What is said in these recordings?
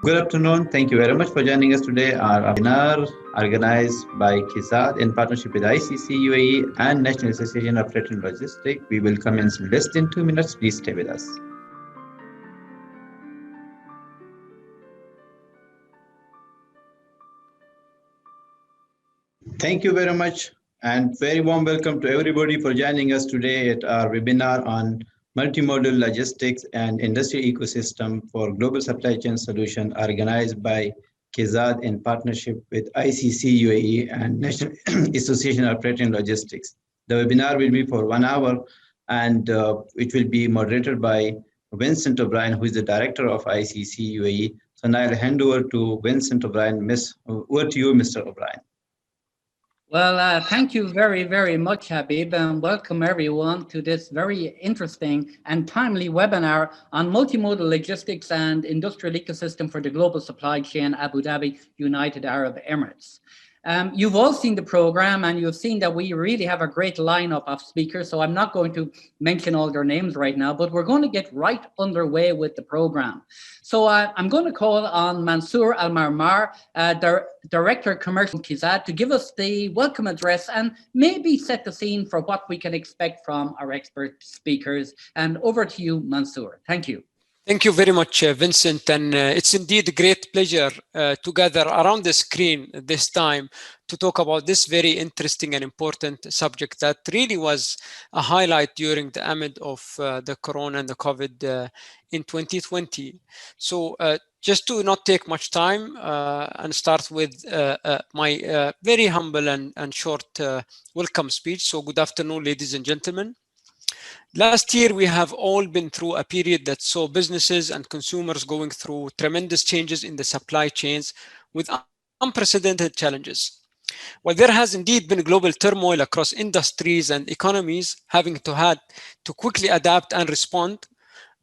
Good afternoon. Thank you very much for joining us today. Our webinar organized by KIZAD in partnership with ICC UAE and National Association of Freight and Logistics. We will commence in less than 2 minutes. Please stay with us. Thank you very much and very warm welcome to everybody for joining us today at our webinar on multimodal logistics and industry ecosystem for global supply chain solution organized by KIZAD in partnership with ICC UAE and National Association of Freight and Logistics. The webinar will be for 1 hour and it will be moderated by Vincent O'Brien, who is the director of ICC UAE. So now I'll hand over to Vincent O'Brien. Over to you, Mr. O'Brien. Well, thank you very, very much, Habib, and welcome everyone to this very interesting and timely webinar on multimodal logistics and industrial ecosystem for the global supply chain, Abu Dhabi, United Arab Emirates. You've all seen the program and you've seen that we really have a great lineup of speakers. So I'm not going to mention all their names right now, but we're going to get right underway with the program. So I'm going to call on Mansour Al-Marmar, Director Commercial KIZAD, to give us the welcome address and maybe set the scene for what we can expect from our expert speakers. And over to you, Mansour. Thank you. Thank you very much, Vincent. And it's indeed a great pleasure to gather around the screen this time to talk about this very interesting and important subject that really was a highlight during the amid of the Corona and the COVID in 2020. So just to not take much time and start with my very humble and short welcome speech. So good afternoon, ladies and gentlemen. Last year, we have all been through a period that saw businesses and consumers going through tremendous changes in the supply chains with unprecedented challenges. While there has indeed been global turmoil across industries and economies having to quickly adapt and respond,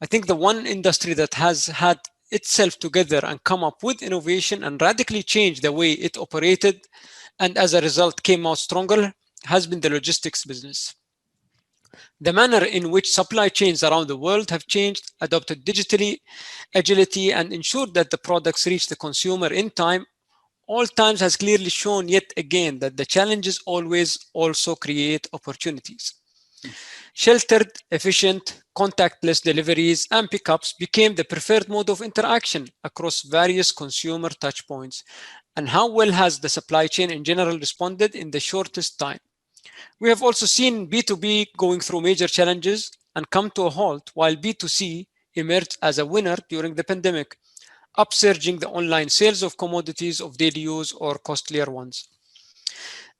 I think the one industry that has had itself together and come up with innovation and radically changed the way it operated and as a result came out stronger has been the logistics business. The manner in which supply chains around the world have changed, adopted digitally, agility, and ensured that the products reach the consumer in time, all times has clearly shown yet again that the challenges always also create opportunities. Sheltered, efficient, contactless deliveries and pickups became the preferred mode of interaction across various consumer touchpoints. And how well has the supply chain in general responded in the shortest time? We have also seen B2B going through major challenges and come to a halt, while B2C emerged as a winner during the pandemic, upsurging the online sales of commodities of daily use or costlier ones.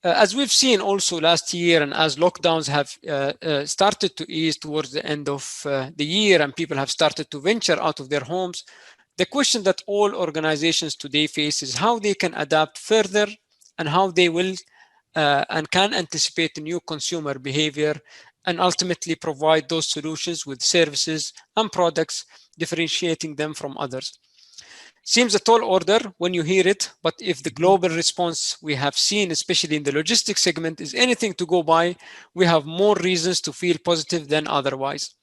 As we've seen also last year, and as lockdowns have started to ease towards the end of the year and people have started to venture out of their homes, the question that all organizations today face is how they can adapt further and how they will and can anticipate the new consumer behavior and ultimately provide those solutions with services and products, differentiating them from others. Seems a tall order when you hear it, but if the global response we have seen, especially in the logistics segment, is anything to go by, we have more reasons to feel positive than otherwise.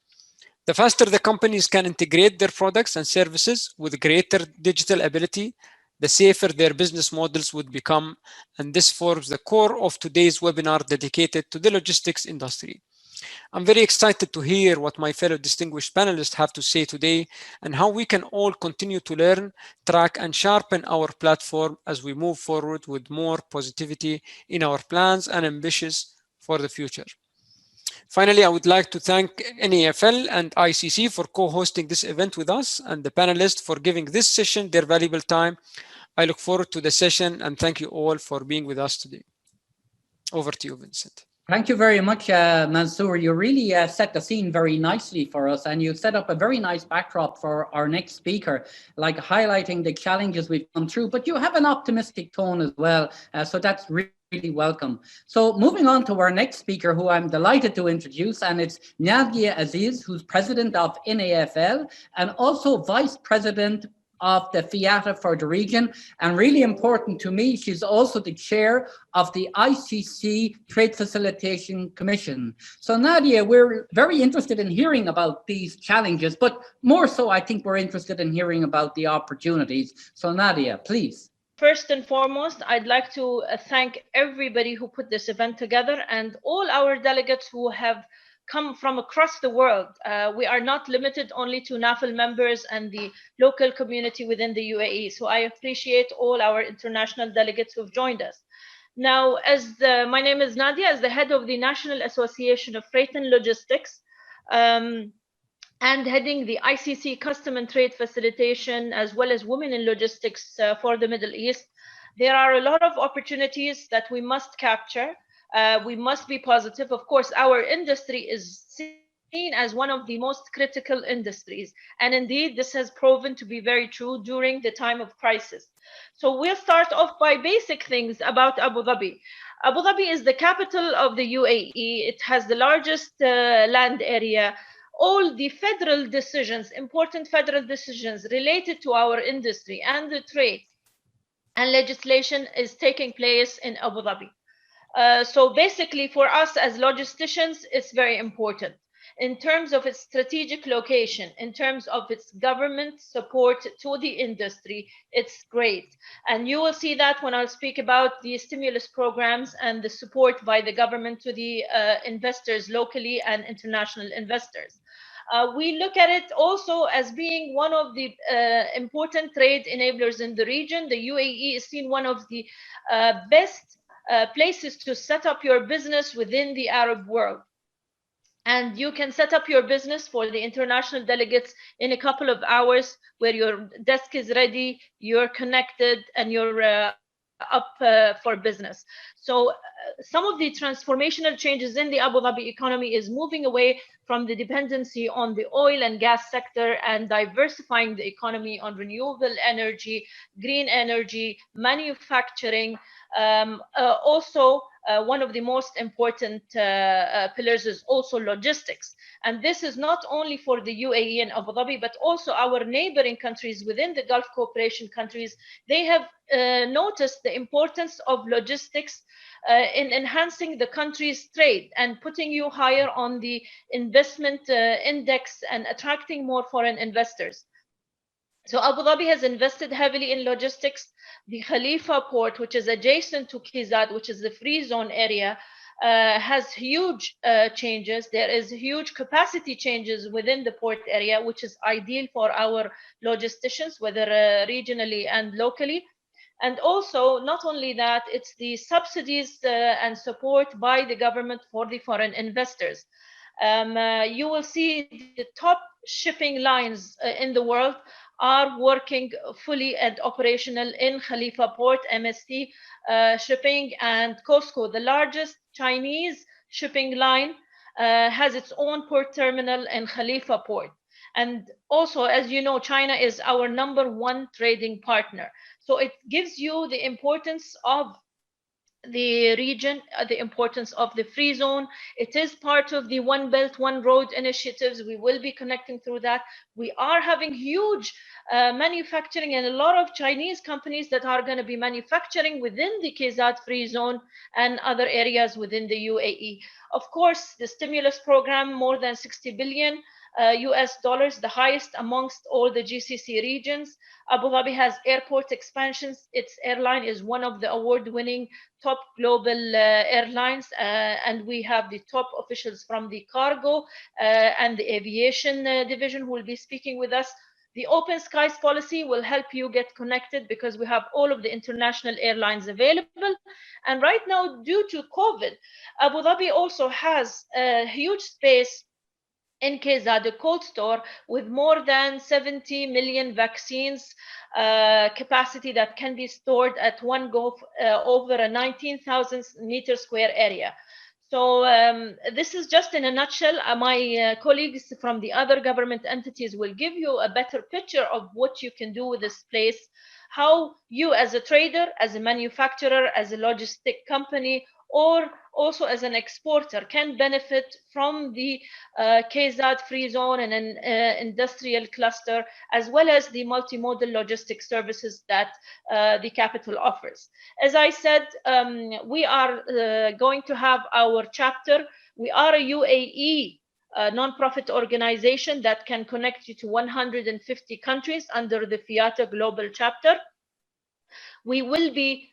The faster the companies can integrate their products and services with greater digital ability, the safer their business models would become, and this forms the core of today's webinar dedicated to the logistics industry. I'm very excited to hear what my fellow distinguished panelists have to say today and how we can all continue to learn, track, and sharpen our platform as we move forward with more positivity in our plans and ambitions for the future. Finally, I would like to thank NAFL and ICC for co-hosting this event with us and the panelists for giving this session their valuable time. I look forward to the session and thank you all for being with us today. Over to you, Vincent. Thank you very much, Mansour. You really set the scene very nicely for us, and you set up a very nice backdrop for our next speaker, like highlighting the challenges we've come through, but you have an optimistic tone as well, so that's really welcome. So moving on to our next speaker, who I'm delighted to introduce, and it's Nadia Aziz, who's president of NAFL and also vice president of the FIATA for the region. And really important to me, she's also the chair of the ICC Trade Facilitation Commission. So Nadia, we're very interested in hearing about these challenges, but more so, I think we're interested in hearing about the opportunities. So Nadia, please. First and foremost, I'd like to thank everybody who put this event together and all our delegates who have come from across the world. We are not limited only to NAFL members and the local community within the UAE. So I appreciate all our international delegates who've joined us. Now, my name is Nadia, as the head of the National Association of Freight and Logistics, and heading the ICC Custom and Trade Facilitation, as well as Women in Logistics for the Middle East. There are a lot of opportunities that we must capture. We must be positive. Of course, our industry is seen as one of the most critical industries. And indeed, this has proven to be very true during the time of crisis. So we'll start off by basic things about Abu Dhabi. Abu Dhabi is the capital of the UAE. It has the largest land area. All the federal decisions, important federal decisions related to our industry and the trade and legislation is taking place in Abu Dhabi. So basically for us as logisticians, it's very important in terms of its strategic location, in terms of its government support to the industry. It's great. And you will see that when I'll speak about the stimulus programs and the support by the government to the investors locally and international investors. We look at it also as being one of the important trade enablers in the region. The UAE is seen one of the best places to set up your business within the Arab world. And you can set up your business for the international delegates in a couple of hours, where your desk is ready, you're connected, and you're up for business. So some of the transformational changes in the Abu Dhabi economy is moving away from the dependency on the oil and gas sector and diversifying the economy on renewable energy, green energy, manufacturing. Also, one of the most important pillars is also logistics. And this is not only for the UAE and Abu Dhabi, but also our neighboring countries within the Gulf Cooperation countries. They have noticed the importance of logistics in enhancing the country's trade and putting you higher on the investment index and attracting more foreign investors. So Abu Dhabi has invested heavily in logistics. The Khalifa port, which is adjacent to KIZAD, which is the free zone area, has huge changes. There is huge capacity changes within the port area, which is ideal for our logisticians, whether regionally and locally. And also, not only that, it's the subsidies and support by the government for the foreign investors. You will see the top shipping lines in the world are working fully and operational in Khalifa Port, MSC Shipping, and COSCO, the largest Chinese shipping line, has its own port terminal in Khalifa Port. And also, as you know, China is our #1 trading partner. So it gives you the importance of the region, the importance of the free zone. It is part of the One Belt, One Road initiatives. We will be connecting through that. We are having huge manufacturing and a lot of Chinese companies that are going to be manufacturing within the KIZAD free zone and other areas within the UAE. Of course, the stimulus program, more than 60 billion US dollars, the highest amongst all the GCC regions. Abu Dhabi has airport expansions. Its airline is one of the award-winning top global airlines, and we have the top officials from the cargo and the aviation division who will be speaking with us. The open skies policy will help you get connected because we have all of the international airlines available. And right now, due to COVID, Abu Dhabi also has a huge space in KIZAD, a cold store with more than 70 million vaccines capacity that can be stored at one go over a 19,000 meter square area. So this is just in a nutshell. My colleagues from the other government entities will give you a better picture of what you can do with this place, how you as a trader, as a manufacturer, as a logistic company, or also as an exporter can benefit from the KIZAD free zone and an industrial cluster, as well as the multimodal logistics services that the capital offers. As I said, we are going to have our chapter. We are a UAE non-profit organization that can connect you to 150 countries under the FIATA Global Chapter. We will be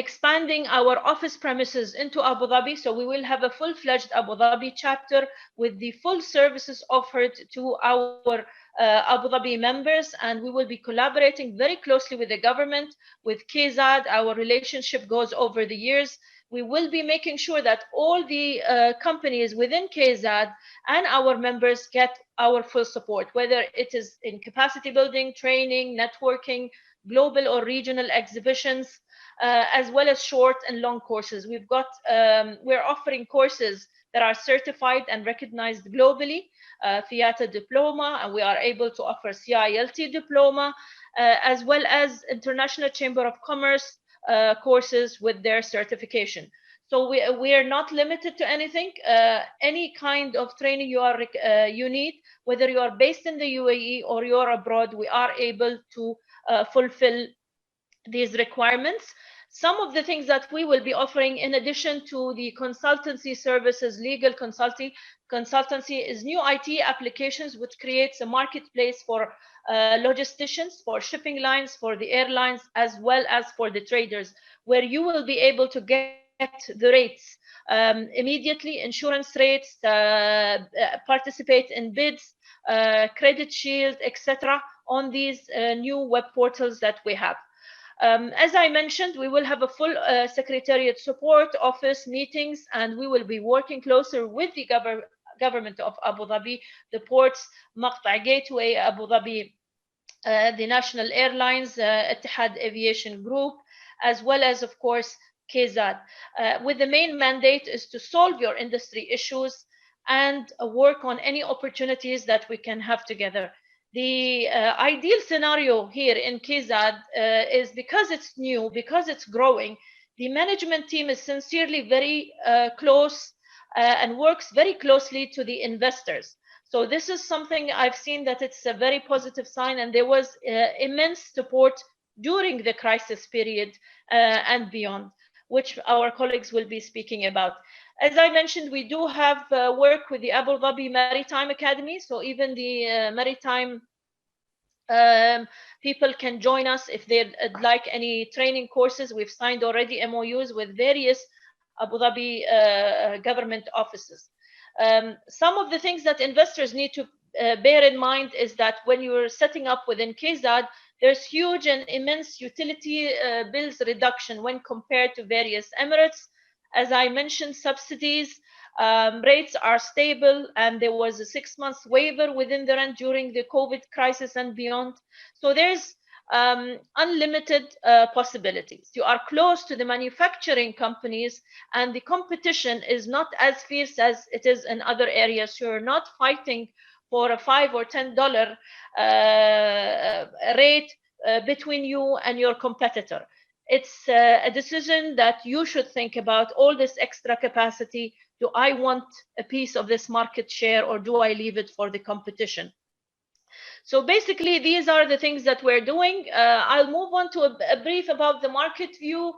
expanding our office premises into Abu Dhabi, so we will have a full-fledged Abu Dhabi chapter with the full services offered to our Abu Dhabi members, and we will be collaborating very closely with the government, with KIZAD. Our relationship goes over the years. We will be making sure that all the companies within KIZAD and our members get our full support, whether it is in capacity building, training, networking, global or regional exhibitions, as well as short and long courses. We're offering courses that are certified and recognized globally, FIATA diploma, and we are able to offer CILT diploma, as well as International Chamber of Commerce courses with their certification. So we are not limited to anything. Any kind of training you need, whether you are based in the UAE or you're abroad, we are able to fulfill these requirements. Some of the things that we will be offering in addition to the consultancy services, legal consultancy is new IT applications, which creates a marketplace for logisticians, for shipping lines, for the airlines, as well as for the traders, where you will be able to get the rates immediately, insurance rates, participate in bids, credit shield, etc. on these new web portals that we have. As I mentioned, we will have a full secretariat support office meetings, and we will be working closer with the government of Abu Dhabi, the ports, Maqta Gateway, Abu Dhabi, the national airlines, Etihad Aviation Group, as well as, of course, KIZAD, with the main mandate is to solve your industry issues and work on any opportunities that we can have together. The ideal scenario here in KIZAD is, because it's new, because it's growing, the management team is sincerely very close and works very closely to the investors. So this is something I've seen that it's a very positive sign, and there was immense support during the crisis period and beyond, which our colleagues will be speaking about. As I mentioned, we do have work with the Abu Dhabi Maritime Academy, so even the maritime people can join us if they'd like any training courses. We've signed already MOUs with various Abu Dhabi government offices. Some of the things that investors need to bear in mind is that when you're setting up within KIZAD, there's huge and immense utility bills reduction when compared to various Emirates. As I mentioned, subsidies, rates are stable, and there was a 6 month waiver within the rent during the COVID crisis and beyond. So there's unlimited possibilities. You are close to the manufacturing companies, and the competition is not as fierce as it is in other areas. You're not fighting for a $5 or $10 rate between you and your competitor. It's a decision that you should think about. All this extra capacity, do I want a piece of this market share, or do I leave it for the competition? So basically, these are the things that we're doing. I'll move on to a brief about the market view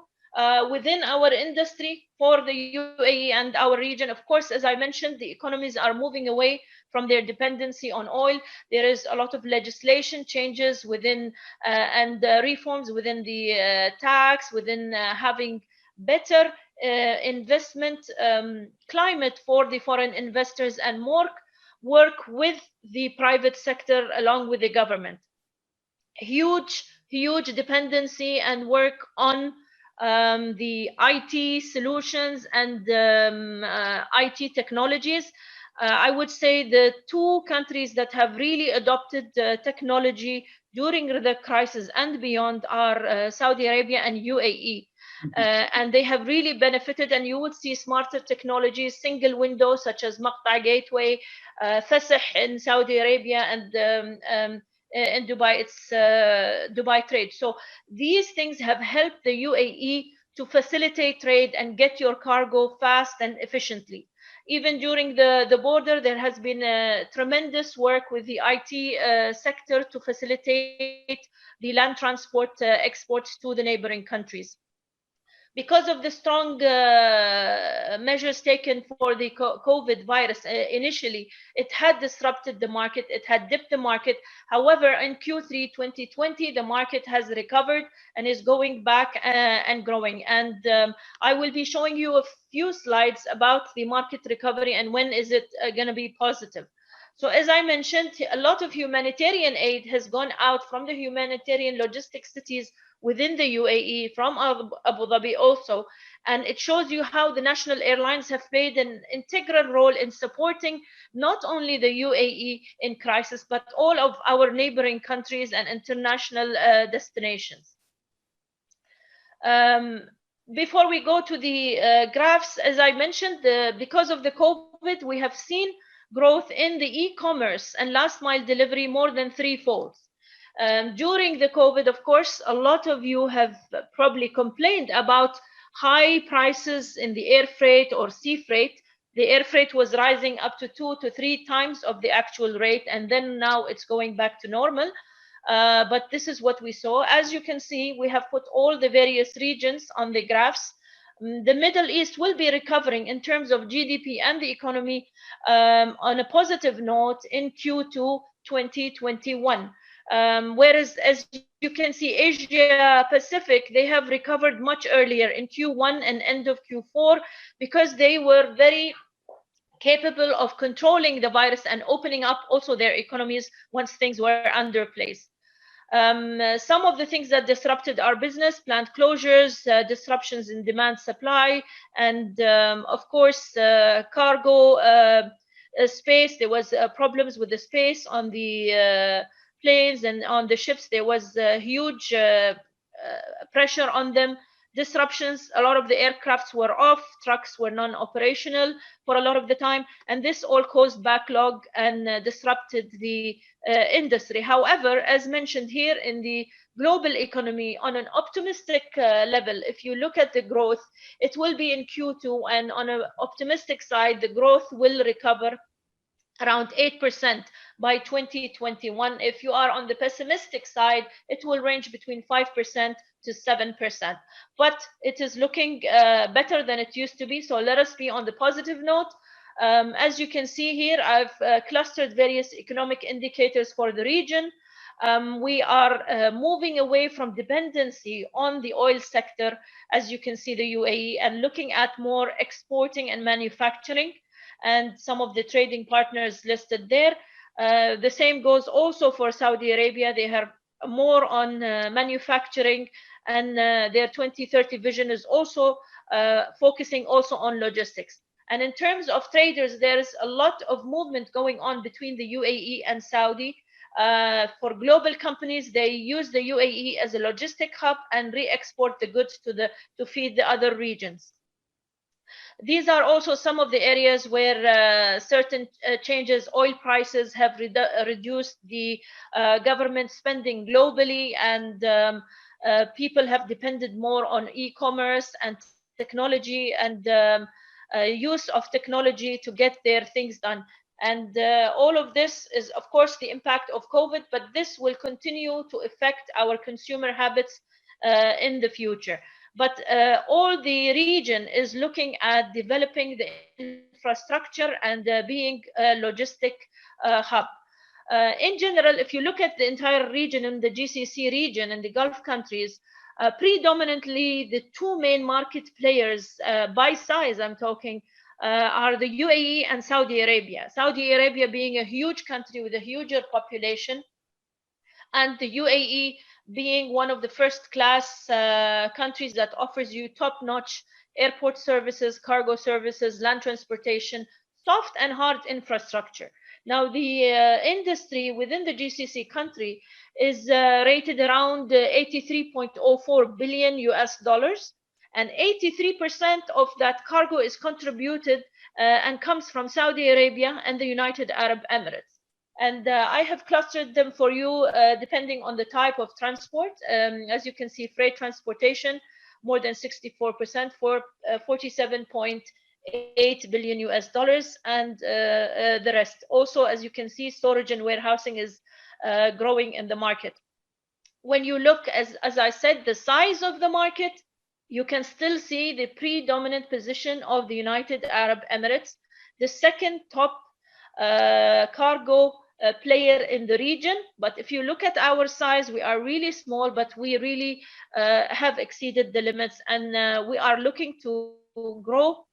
within our industry for the UAE and our region. Of course, as I mentioned, the economies are moving away from their dependency on oil. There is a lot of legislation changes within and reforms within the tax, within having better investment climate for the foreign investors, and more work with the private sector along with the government. Huge dependency and work on the IT solutions and IT technologies. I would say the two countries that have really adopted technology during the crisis and beyond are Saudi Arabia and UAE. And they have really benefited, and you would see smarter technologies, single windows such as Maqta Gateway, Fasih in Saudi Arabia, and in Dubai, it's Dubai Trade. So these things have helped the UAE to facilitate trade and get your cargo fast and efficiently. Even during the border, there has been tremendous work with the IT sector to facilitate the land transport exports to the neighboring countries. Because of the strong measures taken for the COVID virus initially, it had disrupted the market, it had dipped the market. However, in Q3 2020, the market has recovered and is going back and growing. And I will be showing you a few slides about the market recovery and when is it going to be positive. So as I mentioned, a lot of humanitarian aid has gone out from the humanitarian logistics cities within the UAE, from Abu Dhabi also, and it shows you how the national airlines have played an integral role in supporting not only the UAE in crisis, but all of our neighboring countries and international destinations. Before we go to the graphs, as I mentioned, because of the COVID, we have seen growth in the e-commerce and last mile delivery more than threefold. During the COVID, of course, a lot of you have probably complained about high prices in the air freight or sea freight. The air freight was rising up to 2 to 3 times of the actual rate, and then now it's going back to normal. But this is what we saw. As you can see, we have put all the various regions on the graphs. The Middle East will be recovering in terms of GDP and the economy on a positive note in Q2 2021. Whereas, as you can see, Asia Pacific, they have recovered much earlier in Q1 and end of Q4 because they were very capable of controlling the virus and opening up also their economies once things were under place. Some of the things that disrupted our business, plant closures, disruptions in demand supply, and of course, cargo space. There was problems with the space on the planes and on the ships. There was huge pressure on them. Disruptions, a lot of the aircrafts were off, trucks were non-operational for a lot of the time, and this all caused backlog and disrupted the industry. However, as mentioned here, in the global economy, on an optimistic level, if you look at the growth, it will be in Q2, and on an optimistic side, the growth will recover around 8% by 2021. If you are on the pessimistic side, it will range between 5% to 7%. But it is looking better than it used to be. So let us be on the positive note. As you can see here, I've clustered various economic indicators for the region. We are moving away from dependency on the oil sector, as you can see, the UAE, and looking at more exporting and manufacturing, and some of the trading partners listed there. The same goes also for Saudi Arabia. They have more on manufacturing, and their 2030 vision is also focusing also on logistics. And in terms of traders, there is a lot of movement going on between the UAE and Saudi. For global companies, they use the UAE as a logistic hub and re-export the goods to feed the other regions. These are also some of the areas where certain changes. Oil prices have reduced the government spending globally, and people have depended more on e-commerce and technology and use of technology to get their things done. And all of this is, of course, the impact of COVID, but this will continue to affect our consumer habits in the future. But all the region is looking at developing the infrastructure and being a logistic hub. In general, if you look at the entire region, in the GCC region and the Gulf countries, predominantly the two main market players by size, I'm talking, are the UAE and Saudi Arabia. Saudi Arabia being a huge country with a huger population, and the UAE being one of the first-class countries that offers you top-notch airport services, cargo services, land transportation, soft and hard infrastructure. Now, the industry within the GCC country is rated around 83.04 billion US dollars, and 83% of that cargo is contributed and comes from Saudi Arabia and the United Arab Emirates. And I have clustered them for you depending on the type of transport. As you can see, freight transportation, more than 64% for $47.8 billion US dollars, and the rest. Also, as you can see, storage and warehousing is growing in the market. When you look, as I said, the size of the market, you can still see the predominant position of the United Arab Emirates, the second top cargo player in the region. But if you look at our size, we are really small, but we really have exceeded the limits, and we are looking to grow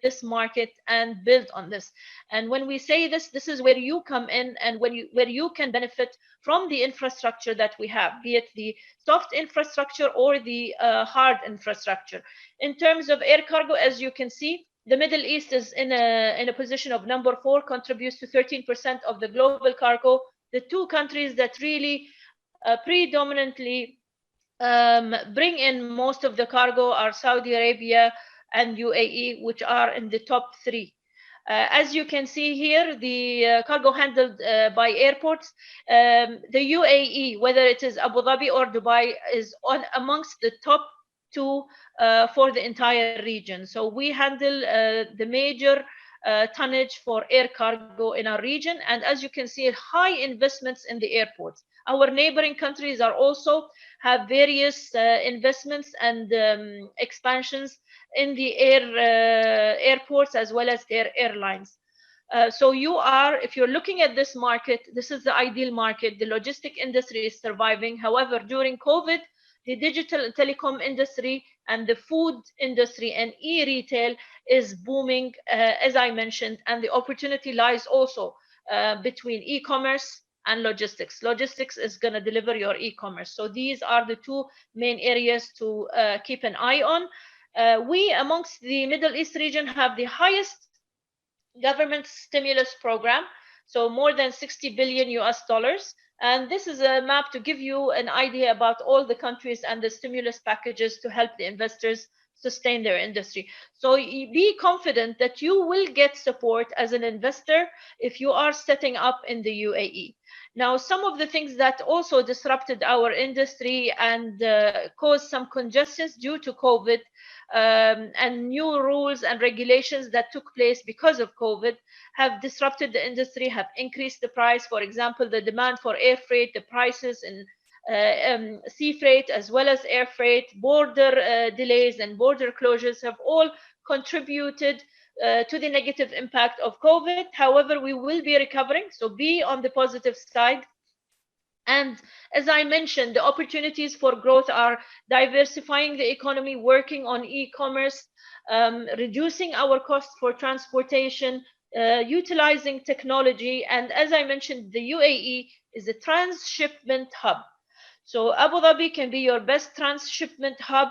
this market and build on this. And when we say this, this is where you come in, and where you can benefit from the infrastructure that we have, be it the soft infrastructure or the hard infrastructure. In terms of air cargo, as you can see, the Middle East is in a position of number 4, contributes to 13% of the global cargo. The two countries that really predominantly bring in most of the cargo are Saudi Arabia and UAE, which are in the top 3. As you can see here, the cargo handled by airports, the UAE, whether it is Abu Dhabi or Dubai, is amongst the top 2 for the entire region. So we handle the major tonnage for air cargo in our region, and as you can see, high investments in the airports. Our neighboring countries are also have various investments and expansions in the airports as well as their airlines. So if you're looking at this market, this is the ideal market. The logistic industry is surviving. However, during COVID, the digital and telecom industry and the food industry and e-retail is booming, as I mentioned, and the opportunity lies also between e-commerce and logistics. Logistics is going to deliver your e-commerce. So these are the 2 main areas to keep an eye on. We, amongst the Middle East region, have the highest government stimulus program, so more than 60 billion US dollars. And this is a map to give you an idea about all the countries and the stimulus packages to help the investors sustain their industry. So be confident that you will get support as an investor if you are setting up in the UAE. Now, some of the things that also disrupted our industry and caused some congestions due to COVID and new rules and regulations that took place because of COVID have disrupted the industry, have increased the price. For example, the demand for air freight, the prices in sea freight as well as air freight, border delays and border closures have all contributed to the negative impact of COVID. However, we will be recovering, so be on the positive side. And as I mentioned, the opportunities for growth are diversifying the economy, working on e-commerce, reducing our costs for transportation, utilizing technology. And as I mentioned, the UAE is a transshipment hub. So Abu Dhabi can be your best transshipment hub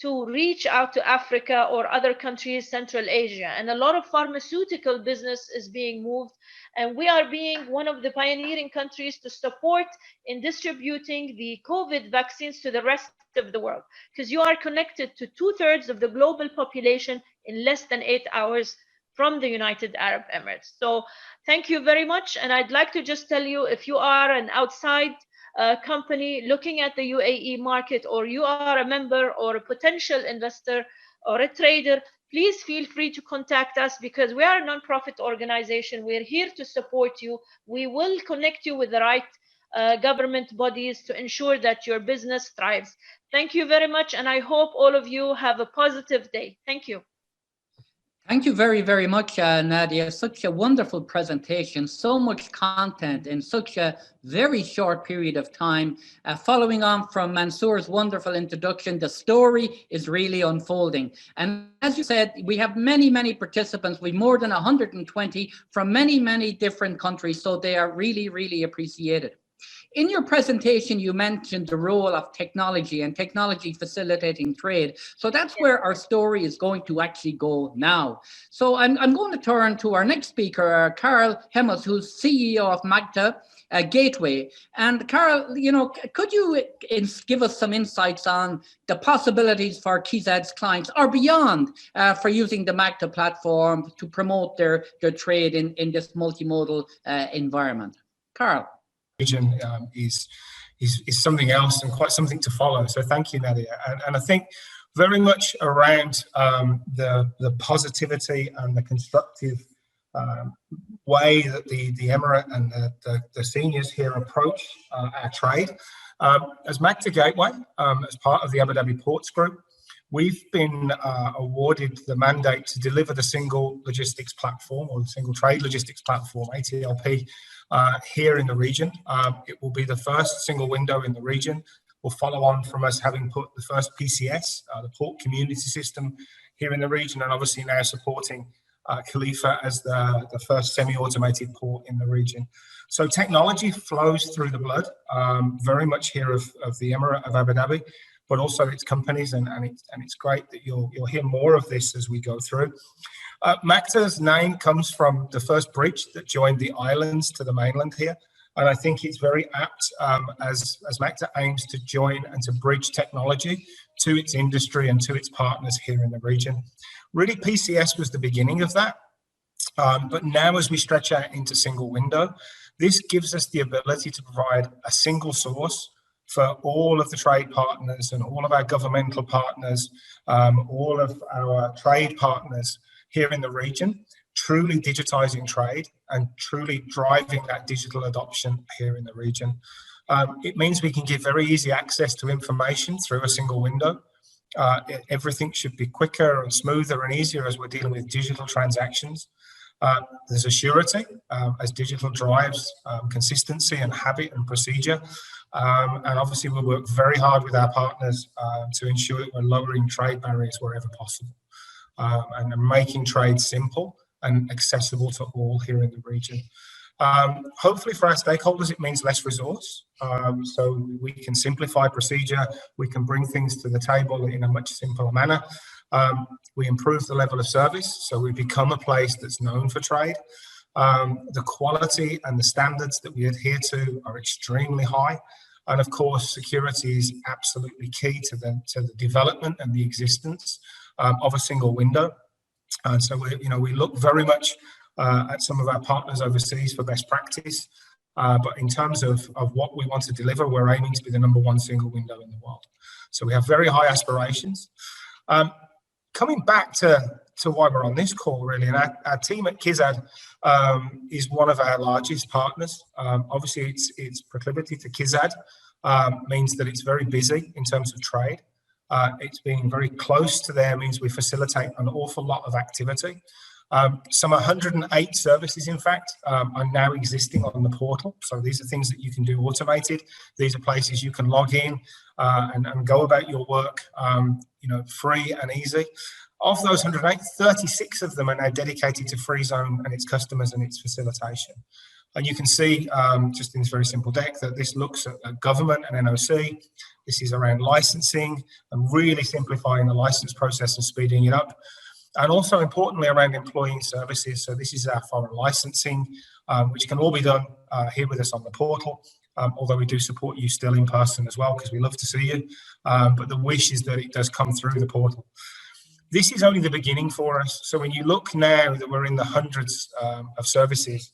to reach out to Africa or other countries, Central Asia. And a lot of pharmaceutical business is being moved. And we are being one of the pioneering countries to support in distributing the COVID vaccines to the rest of the world, because you are connected to 2/3 of the global population in less than 8 hours from the United Arab Emirates. So thank you very much. And I'd like to just tell you, if you are an outside company looking at the UAE market, or you are a member or a potential investor or a trader, please feel free to contact us, because we are a non-profit organization. We're here to support you. We will connect you with the right government bodies to ensure that your business thrives. Thank you very much, and I hope all of you have a positive day. Thank you. Thank you very, very much, Nadia. Such a wonderful presentation, so much content in such a very short period of time. Following on from Mansour's wonderful introduction, the story is really unfolding. And as you said, we have many, many participants. We've more than 120 from many, many different countries. So they are really, really appreciated. In your presentation, you mentioned the role of technology and technology facilitating trade. So that's where our story is going to actually go now. So I'm going to turn to our next speaker, Carl Hemmels, who's CEO of Magda Gateway. And Carl, you know, could you give us some insights on the possibilities for KIZAD's clients or beyond for using the Magda platform to promote their trade in this multimodal environment? Carl. Region is something else and quite something to follow. So thank you, Nadia. And I think very much around the positivity and the constructive way that the Emirate and the seniors here approach our trade. As MACTA Gateway, as part of the Abu Dhabi Ports Group, we've been awarded the mandate to deliver the single logistics platform, or the single trade logistics platform, ATLP, here in the region. It will be the first single window in the region. Will follow on from us having put the first PCS, the port community system, here in the region, and obviously now supporting Khalifa as the first semi-automated port in the region. So technology flows through the blood, very much here of the Emirate of Abu Dhabi, but also its companies, and it's great that you'll hear more of this as we go through. MACTA's name comes from the first bridge that joined the islands to the mainland here, and I think it's very apt as MACTA aims to join and to bridge technology to its industry and to its partners here in the region. Really, PCS was the beginning of that, but now as we stretch out into single window, this gives us the ability to provide a single source for all of the trade partners and all of our governmental partners, all of our trade partners here in the region, truly digitizing trade and truly driving that digital adoption here in the region. It means we can give very easy access to information through a single window. Everything should be quicker and smoother and easier as we're dealing with digital transactions. There's a surety as digital drives consistency and habit and procedure. And obviously we'll work very hard with our partners to ensure that we're lowering trade barriers wherever possible and making trade simple and accessible to all here in the region. Hopefully for our stakeholders, it means less resource. So we can simplify procedure, we can bring things to the table in a much simpler manner. We improve the level of service, so we become a place that's known for trade. The quality and the standards that we adhere to are extremely high. And of course, security is absolutely key to the development and the existence of a single window. And so we look very much at some of our partners overseas for best practice. But in terms of what we want to deliver, we're aiming to be the #1 single window in the world. So we have very high aspirations. Coming back to why we're on this call, really, and our team at KIZAD is one of our largest partners. Obviously, its proclivity to KIZAD means that it's very busy in terms of trade. It's being very close to there means we facilitate an awful lot of activity. Some 108 services, in fact, are now existing on the portal. So these are things that you can do automated. These are places you can log in and go about your work, free and easy. Of those 108, 36 of them are now dedicated to Free Zone and its customers and its facilitation. And you can see just in this very simple deck that this looks at government and NOC. This is around licensing and really simplifying the license process and speeding it up. And also importantly around employee services. So this is our foreign licensing, which can all be done here with us on the portal. Although we do support you still in person as well, because we love to see you. But the wish is that it does come through the portal. This is only the beginning for us. So when you look now that we're in the hundreds of services,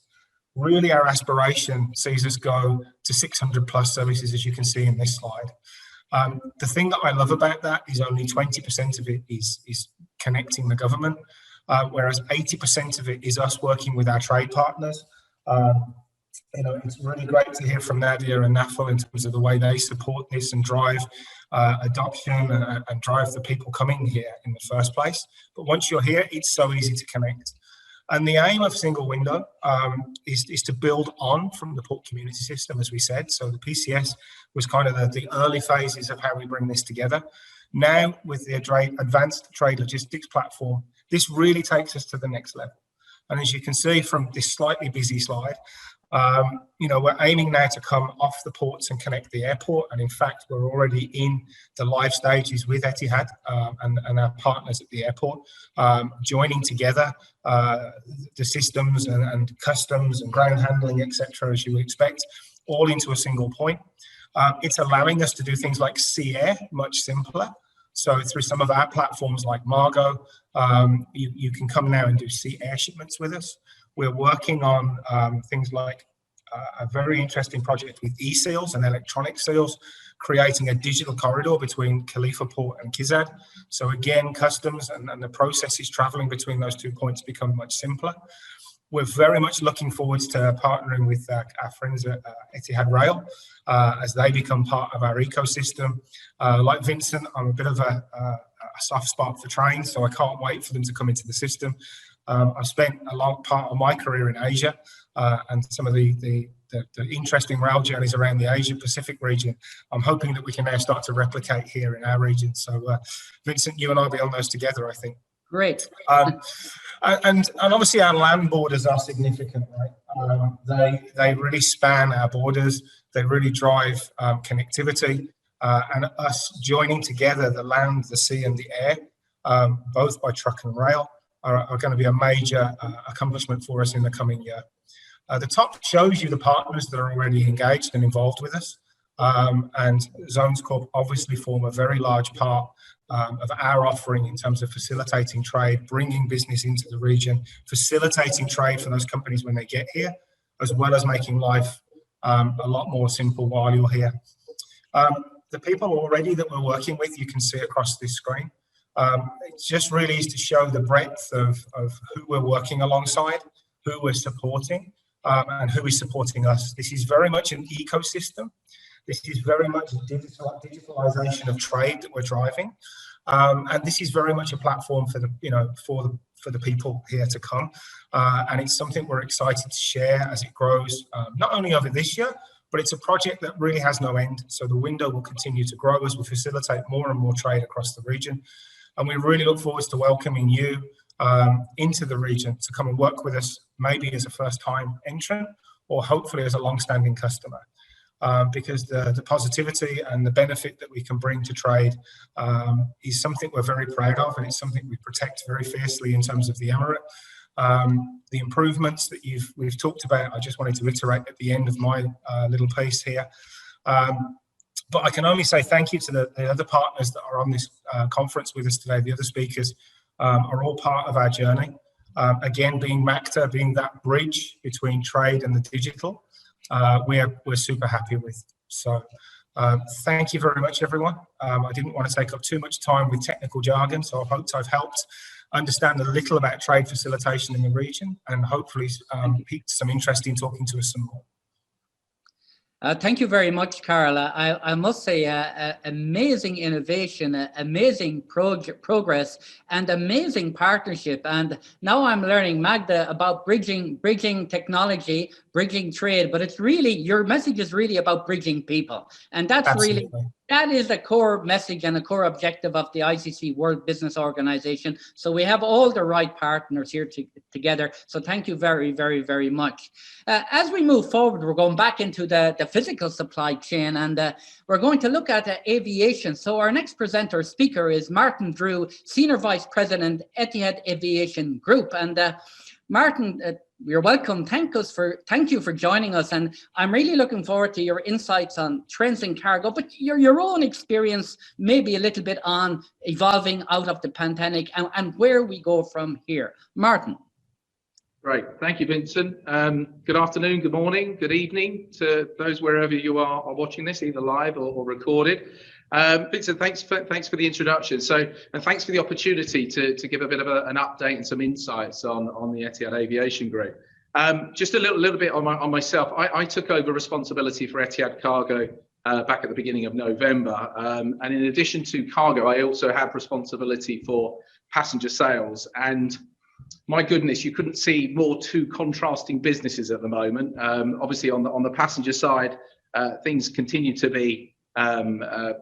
really our aspiration sees us go to 600 plus services, as you can see in this slide. The thing that I love about that is only 20% of it is connecting the government, whereas 80% of it is us working with our trade partners. It's really great to hear from Nadia and NAFL in terms of the way they support this and drive adoption and drive the people coming here in the first place. But once you're here, it's so easy to connect. And the aim of Single Window is to build on from the port community system, as we said. So the PCS was kind of the early phases of how we bring this together. Now, with the advanced trade logistics platform, this really takes us to the next level. And as you can see from this slightly busy slide, we're aiming now to come off the ports and connect the airport. And in fact, we're already in the live stages with Etihad and our partners at the airport, joining together the systems and customs and ground handling, etc., as you would expect, all into a single point. It's allowing us to do things like sea air much simpler. So through some of our platforms like Margo, you can come now and do sea air shipments with us. We're working on things like a very interesting project with e-seals and electronic seals, creating a digital corridor between Khalifa Port and KIZAD. So again, customs and the processes traveling between those 2 points become much simpler. We're very much looking forward to partnering with our friends at Etihad Rail as they become part of our ecosystem. Like Vincent, I'm a bit of a soft spot for trains, so I can't wait for them to come into the system. I've spent a long part of my career in Asia, and some of the interesting rail journeys around the Asia Pacific region. I'm hoping that we can now start to replicate here in our region. So Vincent, you and I will be on those together, I think. Great. And obviously our land borders are significant, right? They really span our borders. They really drive connectivity, and us joining together the land, the sea and the air, both by truck and rail, are going to be a major accomplishment for us in the coming year. The top shows you the partners that are already engaged and involved with us. And Zones Corp obviously form a very large part of our offering in terms of facilitating trade, bringing business into the region, facilitating trade for those companies when they get here, as well as making life a lot more simple while you're here. The people already that we're working with, you can see across this screen. It just really is to show the breadth of who we're working alongside, who we're supporting, and who is supporting us. This is very much an ecosystem. This is very much a digitalization of trade that we're driving, and this is very much a platform for the people here to come. And it's something we're excited to share as it grows, not only over this year, but it's a project that really has no end. So the window will continue to grow as we facilitate more and more trade across the region. And we really look forward to welcoming you into the region to come and work with us, maybe as a first-time entrant or hopefully as a long-standing customer. Because the positivity and the benefit that we can bring to trade is something we're very proud of, and it's something we protect very fiercely in terms of the Emirate. The improvements that we've talked about, I just wanted to reiterate at the end of my little piece here. But I can only say thank you to the other partners that are on this conference with us today. The other speakers are all part of our journey. Again, being MACTA, being that bridge between trade and the digital, we're super happy with. So thank you very much, everyone. I didn't want to take up too much time with technical jargon, so I hope I've helped understand a little about trade facilitation in the region, and hopefully piqued some interest in talking to us some more. Thank you very much, Carl. I must say, amazing innovation, amazing progress, and amazing partnership. And now I'm learning, Magda, about bridging technology, bridging trade. But it's really, your message is really about bridging people, and that's Absolutely. Really. That is a core message and a core objective of the ICC World Business Organization. So we have all the right partners here together. So thank you very, very, very much. As we move forward, we're going back into the physical supply chain, and we're going to look at aviation. So our next speaker is Martin Drew, Senior Vice President, Etihad Aviation Group. And Martin, you're welcome. Thank you for joining us, and I'm really looking forward to your insights on trends in cargo, but your own experience, maybe a little bit on evolving out of the pandemic and where we go from here. Martin. Great, thank you, Vincent. Good afternoon, good morning, good evening to those wherever you are watching this, either live or recorded. Vincent, thanks for the introduction. And thanks for the opportunity to give a bit of an update and some insights on the Etihad Aviation Group. Just a little bit on myself. I took over responsibility for Etihad Cargo back at the beginning of November. And in addition to cargo, I also have responsibility for passenger sales. And my goodness, you couldn't see two contrasting businesses at the moment. Obviously, on the passenger side, things continue to be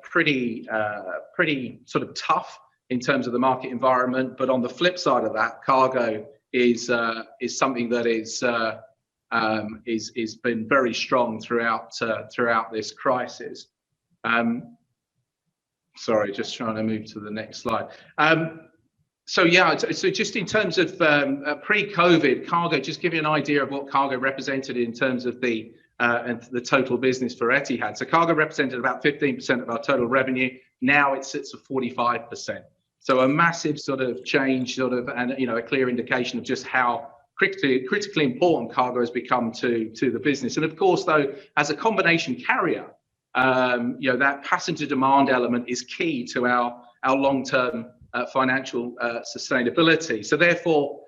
pretty sort of tough in terms of the market environment, but on the flip side of that, cargo is something that is been very strong throughout this crisis. Sorry, just trying to move to the next slide. So just in terms of pre-COVID cargo, just give you an idea of what cargo represented in terms of the total business for Etihad. So cargo represented about 15% of our total revenue. Now it sits at 45%. So a massive sort of change, and a clear indication of just how critically important cargo has become to the business. And of course, though, as a combination carrier, that passenger demand element is key to our long-term financial sustainability. So therefore,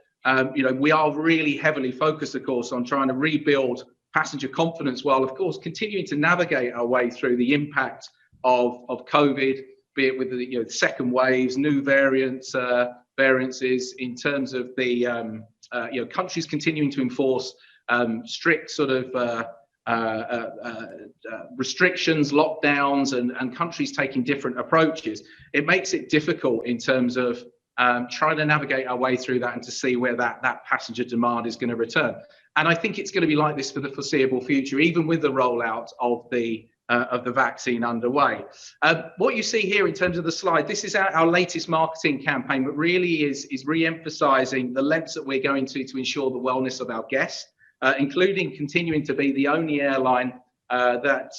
we are really heavily focused, of course, on trying to rebuild passenger confidence, while of course continuing to navigate our way through the impact of COVID, be it with the second waves, new variances in terms of the countries continuing to enforce strict sort of restrictions, lockdowns, and countries taking different approaches. It makes it difficult in terms of trying to navigate our way through that and to see where that passenger demand is going to return. And I think it's going to be like this for the foreseeable future, even with the rollout of the vaccine underway. What you see here in terms of the slide, this is our latest marketing campaign, but really is re-emphasizing the lengths that we're going to ensure the wellness of our guests, including continuing to be the only airline that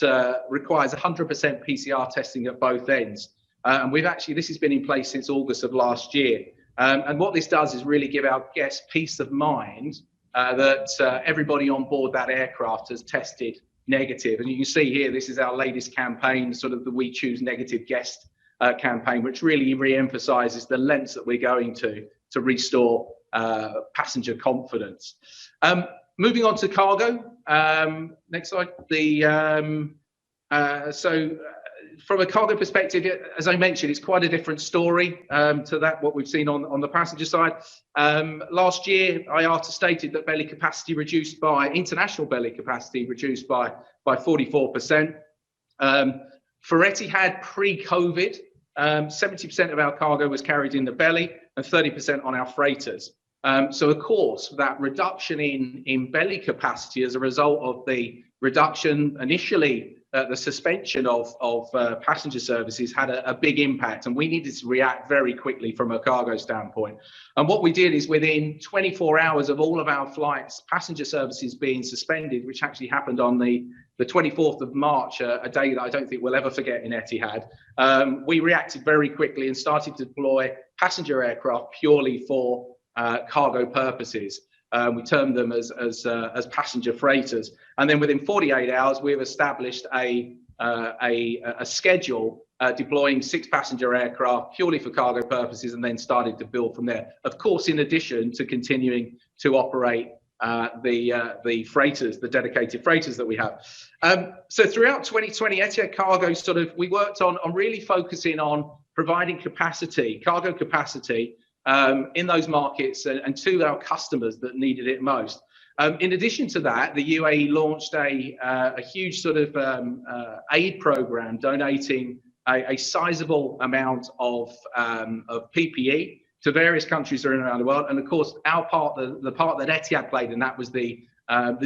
requires 100% PCR testing at both ends. And this has been in place since August of last year. And what this does is really give our guests peace of mind that everybody on board that aircraft has tested negative. And you can see here, this is our latest campaign, sort of the We Choose Negative Guest campaign, which really re-emphasizes the lengths that we're going to restore passenger confidence. Moving on to cargo. Next slide. From a cargo perspective, as I mentioned, it's quite a different story to what we've seen on the passenger side. Last year, IATA stated that international belly capacity reduced by 44%. For Etihad pre-COVID, 70% of our cargo was carried in the belly and 30% on our freighters. So of course, that reduction in belly capacity as a result of the reduction initially, the suspension of passenger services had a big impact, and we needed to react very quickly from a cargo standpoint. And what we did is within 24 hours of all of our flights, passenger services being suspended, which actually happened on the 24th of March, a day that I don't think we'll ever forget in Etihad, we reacted very quickly and started to deploy passenger aircraft purely for cargo purposes. We termed them as passenger freighters, and then within 48 hours, we've established a schedule deploying 6 passenger aircraft purely for cargo purposes, and then started to build from there. Of course, in addition to continuing to operate the freighters, the dedicated freighters that we have. So throughout 2020, Etihad Cargo we worked on really focusing on providing cargo capacity. In those markets and to our customers that needed it most. In addition to that, the UAE launched a huge aid program, donating a sizable amount of PPE to various countries around the world. And of course, our part, the part that Etihad played in that was the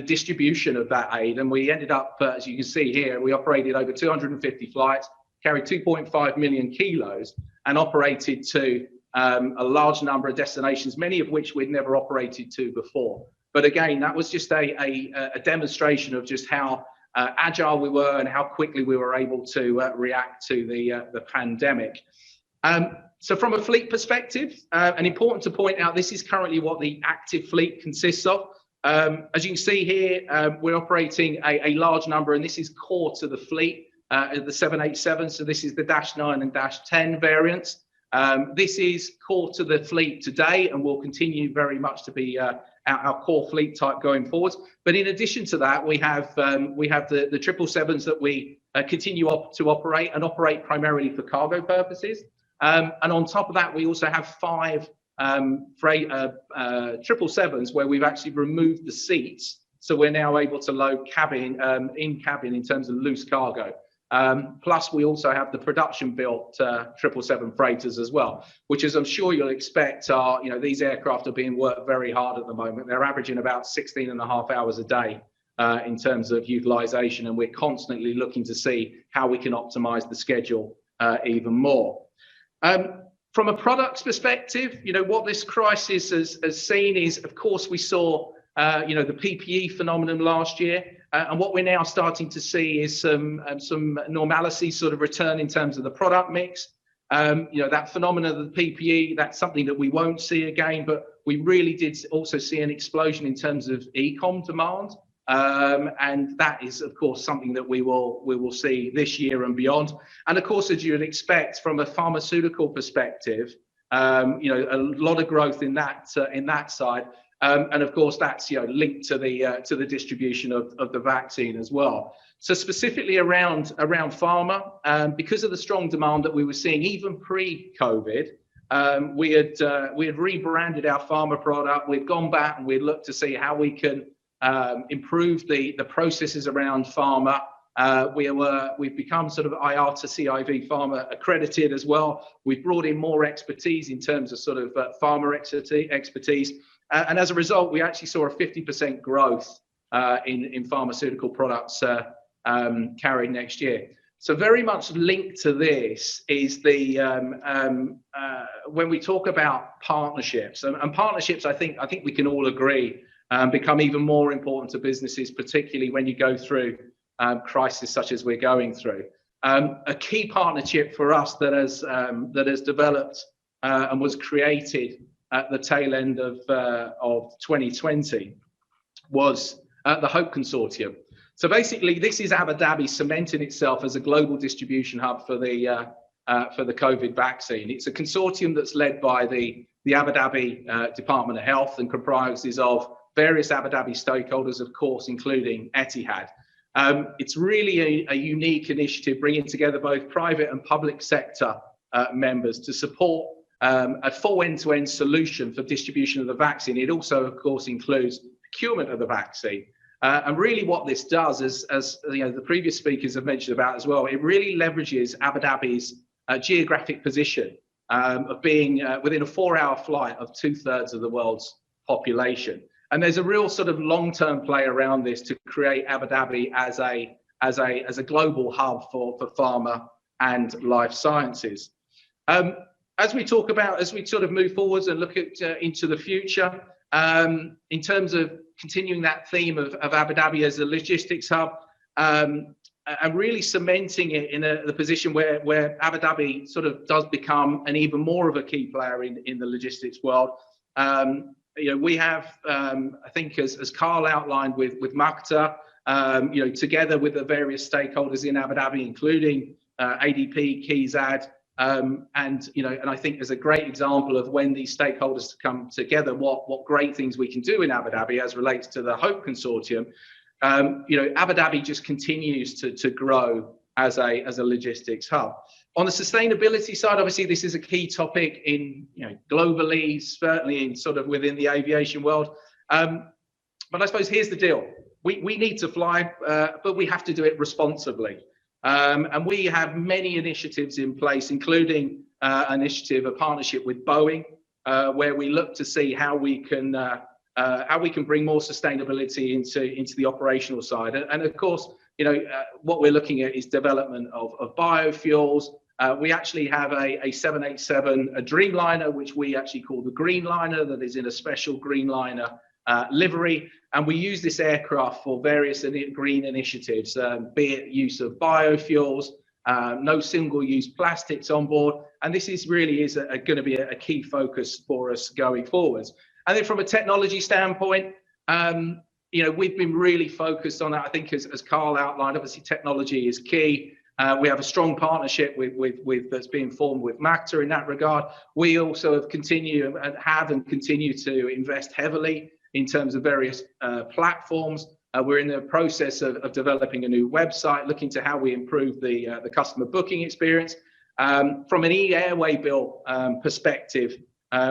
distribution of that aid. And we ended up, as you can see here, we operated over 250 flights, carried 2.5 million kilos, and operated to a large number of destinations, many of which we'd never operated to before. But again, that was just a demonstration of just how agile we were and how quickly we were able to react to the pandemic. So from a fleet perspective, and important to point out, this is currently what the active fleet consists of. As you can see here, we're operating a large number, and this is core to the fleet, the 787. So this is the -9 and -10 variants. This is core to the fleet today and will continue very much to be our core fleet type going forwards. But in addition to that, we have the 777s that we continue to operate primarily for cargo purposes. And on top of that, we also have 5 777s where we've actually removed the seats. So we're now able to load in cabin in terms of loose cargo. Plus, we also have the production-built 777 freighters as well, which, as I'm sure you'll expect, are these aircraft are being worked very hard at the moment. They're averaging about 16.5 hours a day in terms of utilization, and we're constantly looking to see how we can optimize the schedule even more. From a products perspective, what this crisis has seen is, of course, we saw the PPE phenomenon last year. And what we're now starting to see is some normalcy return in terms of the product mix. That phenomenon of the PPE, that's something that we won't see again, but we really did also see an explosion in terms of e-com demand. And that is, of course, something that we will see this year and beyond. And of course, as you would expect from a pharmaceutical perspective, a lot of growth in that side. And of course, that's linked to the distribution of the vaccine as well. So specifically around pharma, because of the strong demand that we were seeing even pre-COVID, we had rebranded our pharma product. We've gone back and we'd looked to see how we can improve the processes around pharma. We've become sort of IATA CIV pharma accredited as well. We've brought in more expertise in terms of sort of pharma expertise. And as a result, we actually saw a 50% growth in pharmaceutical products carried next year. So very much linked to this is the when we talk about partnerships, and partnerships, I think we can all agree become even more important to businesses, particularly when you go through crisis such as we're going through. A key partnership for us that has developed and was created at the tail end of 2020 was the Hope Consortium. So basically, this is Abu Dhabi cementing itself as a global distribution hub for the COVID vaccine. It's a consortium that's led by the Abu Dhabi Department of Health and comprises of various Abu Dhabi stakeholders, of course, including Etihad. It's really a unique initiative, bringing together both private and public sector members to support a full end-to-end solution for distribution of the vaccine. It also, of course, includes procurement of the vaccine. And really what this does, as the previous speakers have mentioned about as well, it really leverages Abu Dhabi's geographic position of being within a 4-hour flight of 2/3 of the world's population. And there's a real sort of long-term play around this to create Abu Dhabi as a global hub for pharma and life sciences. As we sort of move forwards and look at into the future, in terms of continuing that theme of Abu Dhabi as a logistics hub, and really cementing it in the position where Abu Dhabi sort of does become an even more of a key player in the logistics world. We have, I think, as Carl outlined with Makta, together with the various stakeholders in Abu Dhabi, including ADP, KIZAD, and I think there's a great example of when these stakeholders come together, what great things we can do in Abu Dhabi as relates to the Hope Consortium. Abu Dhabi just continues to grow as a logistics hub. On the sustainability side, obviously, this is a key topic in globally, certainly in sort of within the aviation world. But I suppose here's the deal: we need to fly, but we have to do it responsibly. And we have many initiatives in place, including a partnership with Boeing, where we look to see how we can bring more sustainability into the operational side. And of course, what we're looking at is development of biofuels. We actually have a 787, a Dreamliner, which we actually call the Greenliner, that is in a special Greenliner livery, and we use this aircraft for various green initiatives, be it use of biofuels, no single-use plastics on board, and this is going to be a key focus for us going forwards. And then from a technology standpoint, we've been really focused on that. I think as Carl outlined, obviously technology is key. We have a strong partnership with that's being formed with Makta in that regard. We also have and continue to invest heavily in terms of various platforms. We're in the process of developing a new website, looking to how we improve the customer booking experience. From an e-airway bill perspective,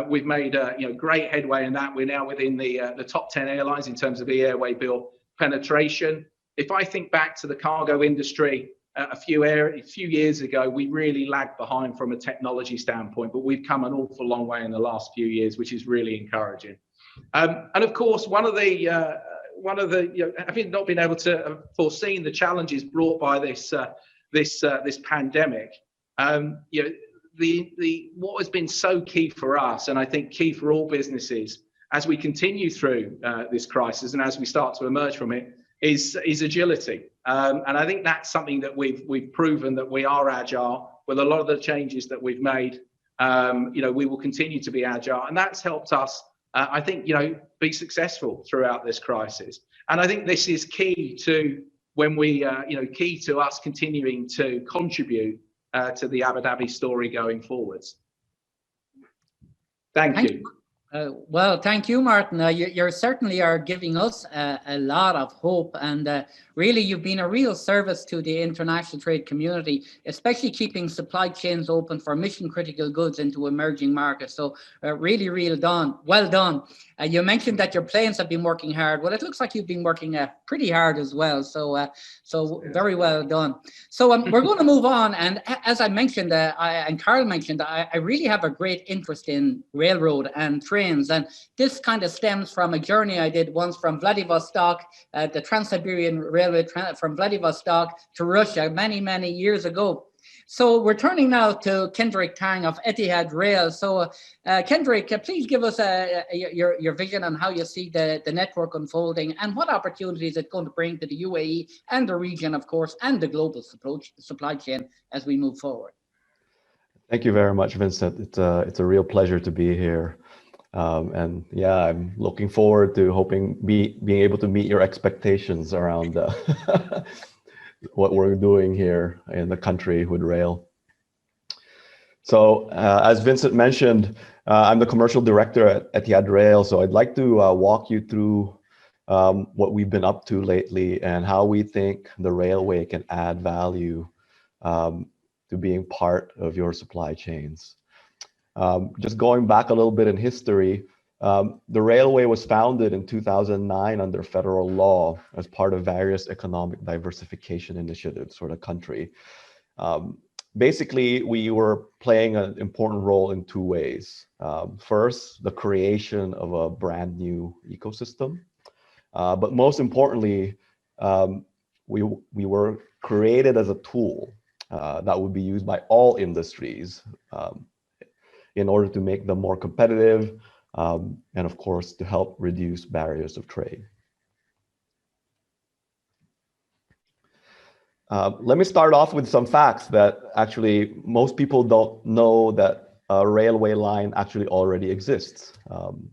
we've made great headway in that. We're now within the top 10 airlines in terms of e-airway bill penetration. If I think back to the cargo industry a few years ago, we really lagged behind from a technology standpoint, but we've come an awful long way in the last few years, which is really encouraging. And of course, one of the having not been able to foreseen the challenges brought by this pandemic, what has been so key for us, and I think key for all businesses as we continue through this crisis and as we start to emerge from it, is agility. And I think that's something that we've proven, that we are agile, with a lot of the changes that we've made, we will continue to be agile, and that's helped us, I think, be successful throughout this crisis. And I think this is key to when we, key to us continuing to contribute to the Abu Dhabi story going forwards. Thank you. Well, thank you, Martin. You certainly are giving us a lot of hope, and really you've been a real service to the international trade community, especially keeping supply chains open for mission critical goods into emerging markets. So really, well done. You mentioned that your planes have been working hard. Well, it looks like you've been working pretty hard as well. So very well done. So we're going to move on. And as I mentioned, and Carl mentioned, I really have a great interest in railroad and trains. And this kind of stems from a journey I did once from Vladivostok, the Trans-Siberian Railway from Vladivostok to Russia many, many years ago. So we're turning now to Kendrick Tang of Etihad Rail. So Kendrick, please give us your vision on how you see the network unfolding and what opportunities it's going to bring to the UAE and the region, of course, and the global supply chain as we move forward. Thank you very much, Vincent. It's a real pleasure to be here. And yeah, I'm looking forward to being able to meet your expectations around what we're doing here in the country with rail. So as Vincent mentioned, I'm the commercial director at Etihad Rail. So I'd like to walk you through what we've been up to lately and how we think the railway can add value to being part of your supply chains. Just going back a little bit in history, the railway was founded in 2009 under federal law as part of various economic diversification initiatives for the country. Basically, we were playing an important role in two ways. First, the creation of a brand new ecosystem. But most importantly, we were created as a tool that would be used by all industries in order to make them more competitive, and of course, to help reduce barriers of trade. Let me start off with some facts that actually most people don't know that a railway line actually already exists.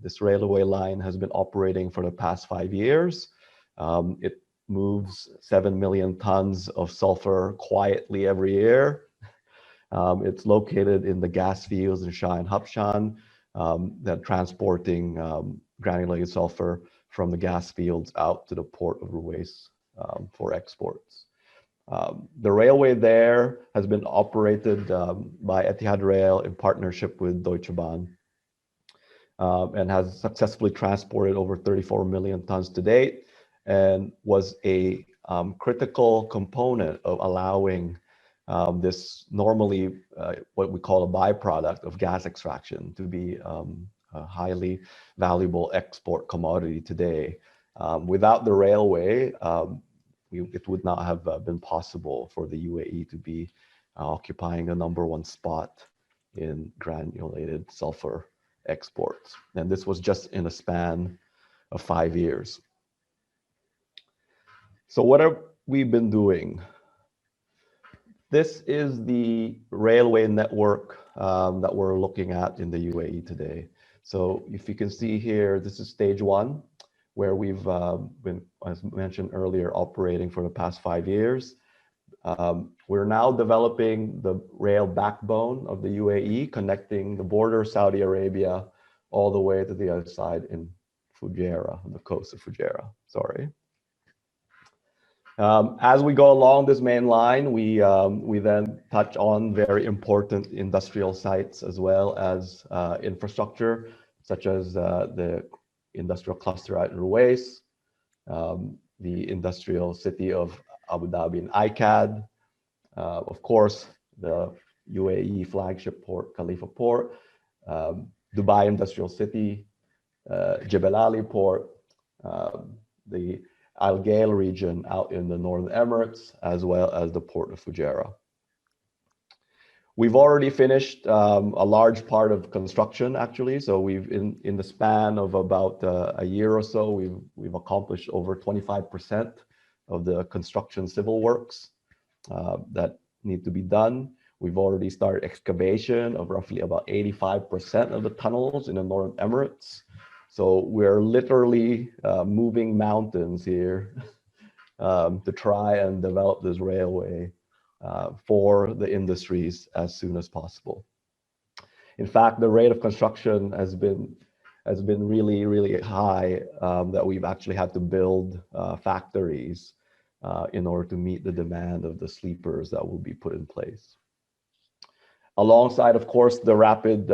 This railway line has been operating for the past 5 years. It moves 7 million tons of sulfur quietly every year. It's located in the gas fields in Shah and Habshan, that transporting granulated sulfur from the gas fields out to the port of Ruwais for exports. The railway there has been operated by Etihad Rail in partnership with Deutsche Bahn, and has successfully transported over 34 million tons to date, and was a critical component of allowing this normally what we call a byproduct of gas extraction to be a highly valuable export commodity today. Without the railway, it would not have been possible for the UAE to be occupying the #1 spot in granulated sulfur exports. And this was just in a span of 5 years. So what have we been doing? This is the railway network that we're looking at in the UAE today. So if you can see here, this is stage 1, where we've been, as mentioned earlier, operating for the past 5 years. We're now developing the rail backbone of the UAE, connecting the border Saudi Arabia all the way to the other side in Fujairah, the coast of Fujairah, sorry. As we go along this main line, we then touch on very important industrial sites as well as infrastructure, such as the industrial cluster at Ruwais, the industrial city of Abu Dhabi and ICCAD, of course, the UAE flagship port, Khalifa Port, Dubai Industrial City, Jebel Ali Port, the Al Ghail region out in the Northern Emirates, as well as the port of Fujairah. We've already finished a large part of construction, actually. So we've, in the span of about a year or so, we've accomplished over 25% of the construction civil works that need to be done. We've already started excavation of roughly about 85% of the tunnels in the Northern Emirates. So we're literally moving mountains here to try and develop this railway for the industries as soon as possible. In fact, the rate of construction has been really, really high, that we've actually had to build factories in order to meet the demand of the sleepers that will be put in place. Alongside, of course, the rapid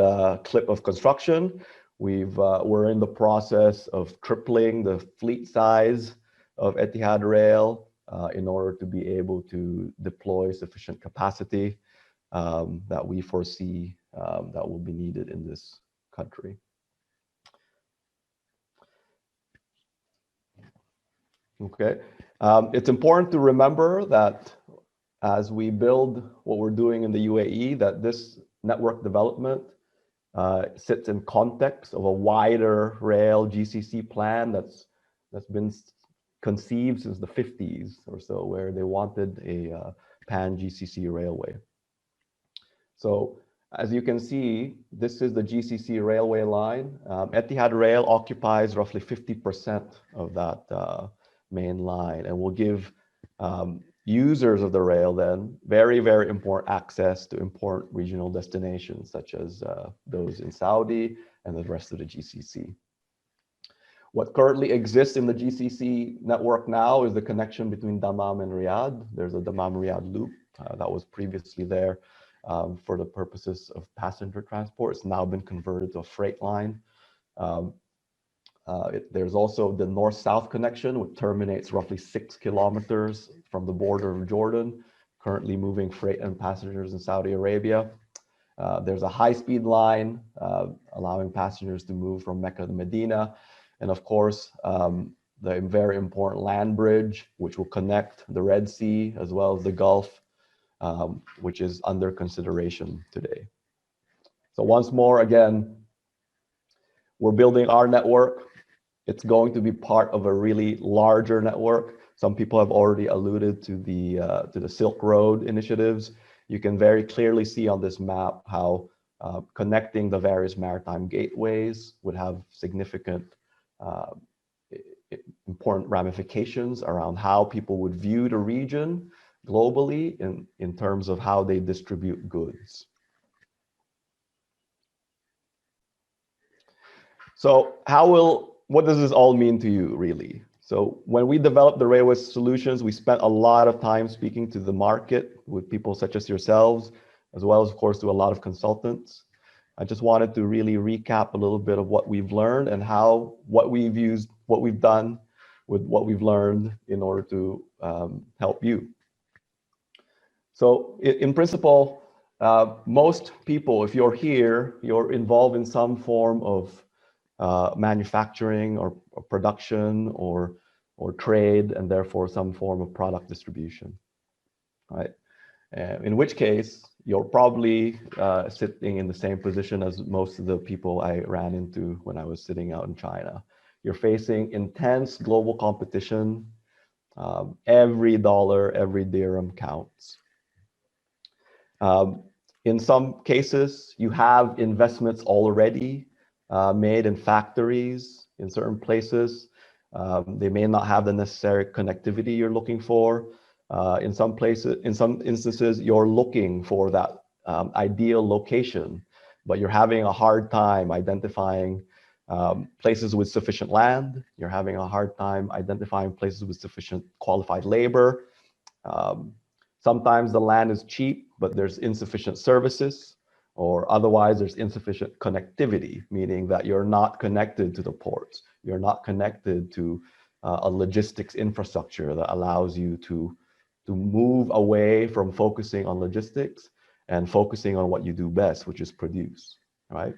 clip of construction, we're in the process of tripling the fleet size of Etihad Rail in order to be able to deploy sufficient capacity that we foresee that will be needed in this country. Okay, it's important to remember that as we build what we're doing in the UAE, that this network development sits in context of a wider rail GCC plan that's been conceived since the 50s or so, where they wanted a pan GCC railway. So as you can see, this is the GCC railway line. Etihad Rail occupies roughly 50% of that main line, and will give users of the rail then very, very important access to important regional destinations, such as those in Saudi and the rest of the GCC. What currently exists in the GCC network now is the connection between Dammam and Riyadh. There's a Dammam-Riyadh loop that was previously there for the purposes of passenger transport. It's now been converted to a freight line. There's also the north-south connection, which terminates roughly 6 kilometers from the border of Jordan, currently moving freight and passengers in Saudi Arabia. There's a high-speed line allowing passengers to move from Mecca to Medina. And of course, the very important land bridge, which will connect the Red Sea as well as the Gulf, which is under consideration today. So once more, again, we're building our network. It's going to be part of a really larger network. Some people have already alluded to the Silk Road initiatives. You can very clearly see on this map how connecting the various maritime gateways would have significant important ramifications around how people would view the region globally in terms of how they distribute goods. So what does this all mean to you, really? So when we developed the railway solutions, we spent a lot of time speaking to the market with people such as yourselves, as well as, of course, to a lot of consultants. I just wanted to really recap a little bit of what we've learned and what we've done with what we've learned in order to help you. So in principle, most people, if you're here, you're involved in some form of manufacturing or production or trade, and therefore some form of product distribution, right? In which case, you're probably sitting in the same position as most of the people I ran into when I was sitting out in China. You're facing intense global competition. Every dollar, every dirham counts. In some cases, you have investments already made in factories in certain places. They may not have the necessary connectivity you're looking for. In some instances, you're looking for that ideal location, but you're having a hard time identifying places with sufficient land. You're having a hard time identifying places with sufficient qualified labor. Sometimes the land is cheap, but there's insufficient services, or otherwise there's insufficient connectivity, meaning that you're not connected to the ports. You're not connected to a logistics infrastructure that allows you to move away from focusing on logistics and focusing on what you do best, which is produce, right?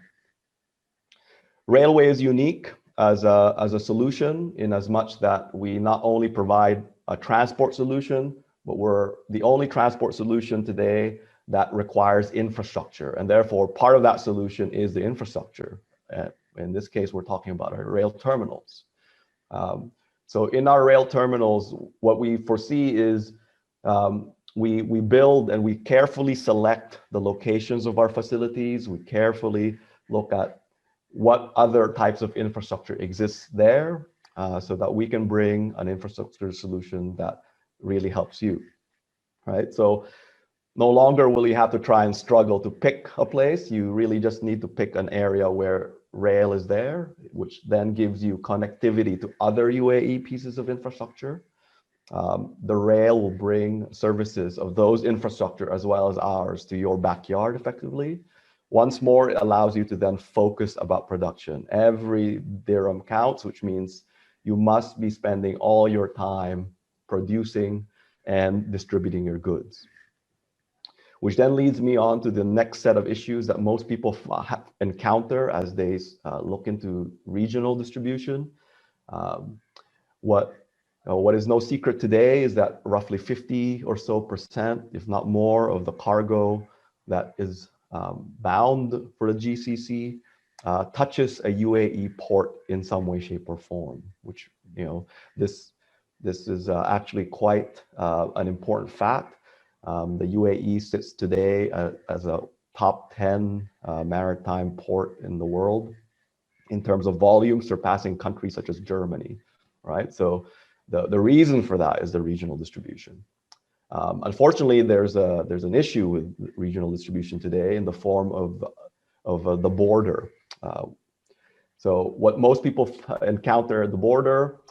Railway is unique as a solution in as much that we not only provide a transport solution, but we're the only transport solution today that requires infrastructure. And therefore, part of that solution is the infrastructure. In this case, we're talking about our rail terminals. So in our rail terminals, what we foresee is we build and we carefully select the locations of our facilities. We carefully look at what other types of infrastructure exists there, so that we can bring an infrastructure solution that really helps you, right? So no longer will you have to try and struggle to pick a place. You really just need to pick an area where rail is there, which then gives you connectivity to other UAE pieces of infrastructure. The rail will bring services of those infrastructure as well as ours to your backyard effectively. Once more, it allows you to then focus about production. Every dirham counts, which means you must be spending all your time producing and distributing your goods. Which then leads me on to the next set of issues that most people encounter as they look into regional distribution. What is no secret today is that roughly 50% or so, if not more, of the cargo that is bound for the GCC touches a UAE port in some way, shape, or form. Which, you know, this is actually quite an important fact. The UAE sits today as a top 10 maritime port in the world in terms of volume, surpassing countries such as Germany, right? So the reason for that is the regional distribution. Unfortunately, there's an issue with regional distribution today in the form of the border. So what most people encounter at the border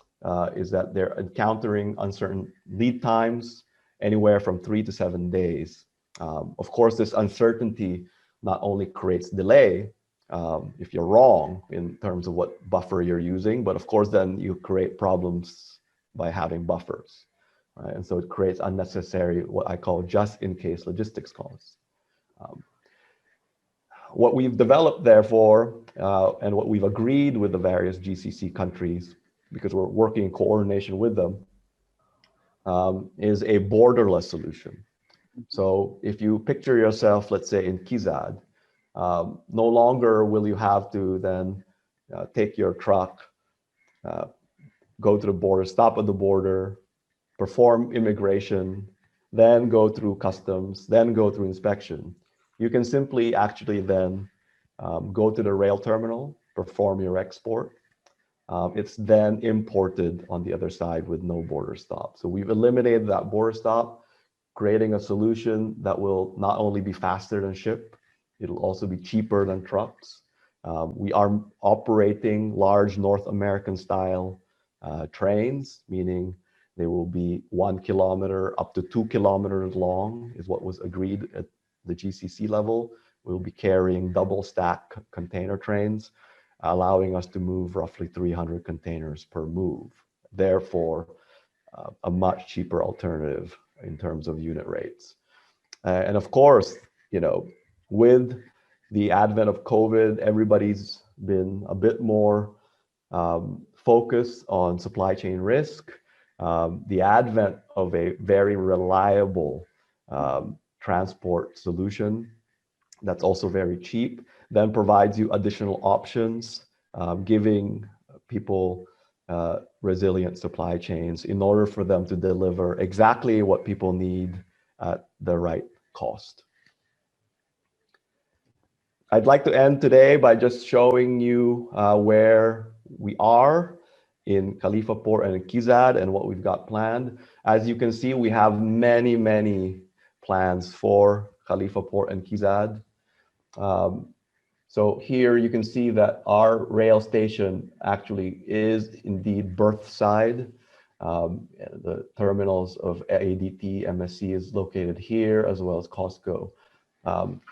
is that they're encountering uncertain lead times, anywhere from 3 to 7 days. Of course, this uncertainty not only creates delay if you're wrong in terms of what buffer you're using, but of course, then you create problems by having buffers, right? And so it creates unnecessary, what I call just-in-case logistics costs. What we've developed, therefore, and what we've agreed with the various GCC countries, because we're working in coordination with them, is a borderless solution. So if you picture yourself, let's say in KIZAD, no longer will you have to then take your truck, go to the border, stop at the border, perform immigration, then go through customs, then go through inspection. You can simply actually then go to the rail terminal, perform your export. It's then imported on the other side with no border stop. So we've eliminated that border stop, creating a solution that will not only be faster than ship, it'll also be cheaper than trucks. We are operating large North American style trains, meaning they will be 1 kilometer up to 2 kilometers long is what was agreed at the GCC level. We'll be carrying double stack container trains, allowing us to move roughly 300 containers per move. Therefore, a much cheaper alternative in terms of unit rates. And of course, you know, with the advent of COVID, everybody's been a bit more focused on supply chain risk. The advent of a very reliable transport solution that's also very cheap then provides you additional options, giving people resilient supply chains in order for them to deliver exactly what people need at the right cost. I'd like to end today by just showing you where we are in Khalifa Port and in KIZAD and what we've got planned. As you can see, we have many, many plans for Khalifa Port and KIZAD. So here you can see that our rail station actually is indeed berth side. The terminals of ADT, MSC is located here, as well as Costco.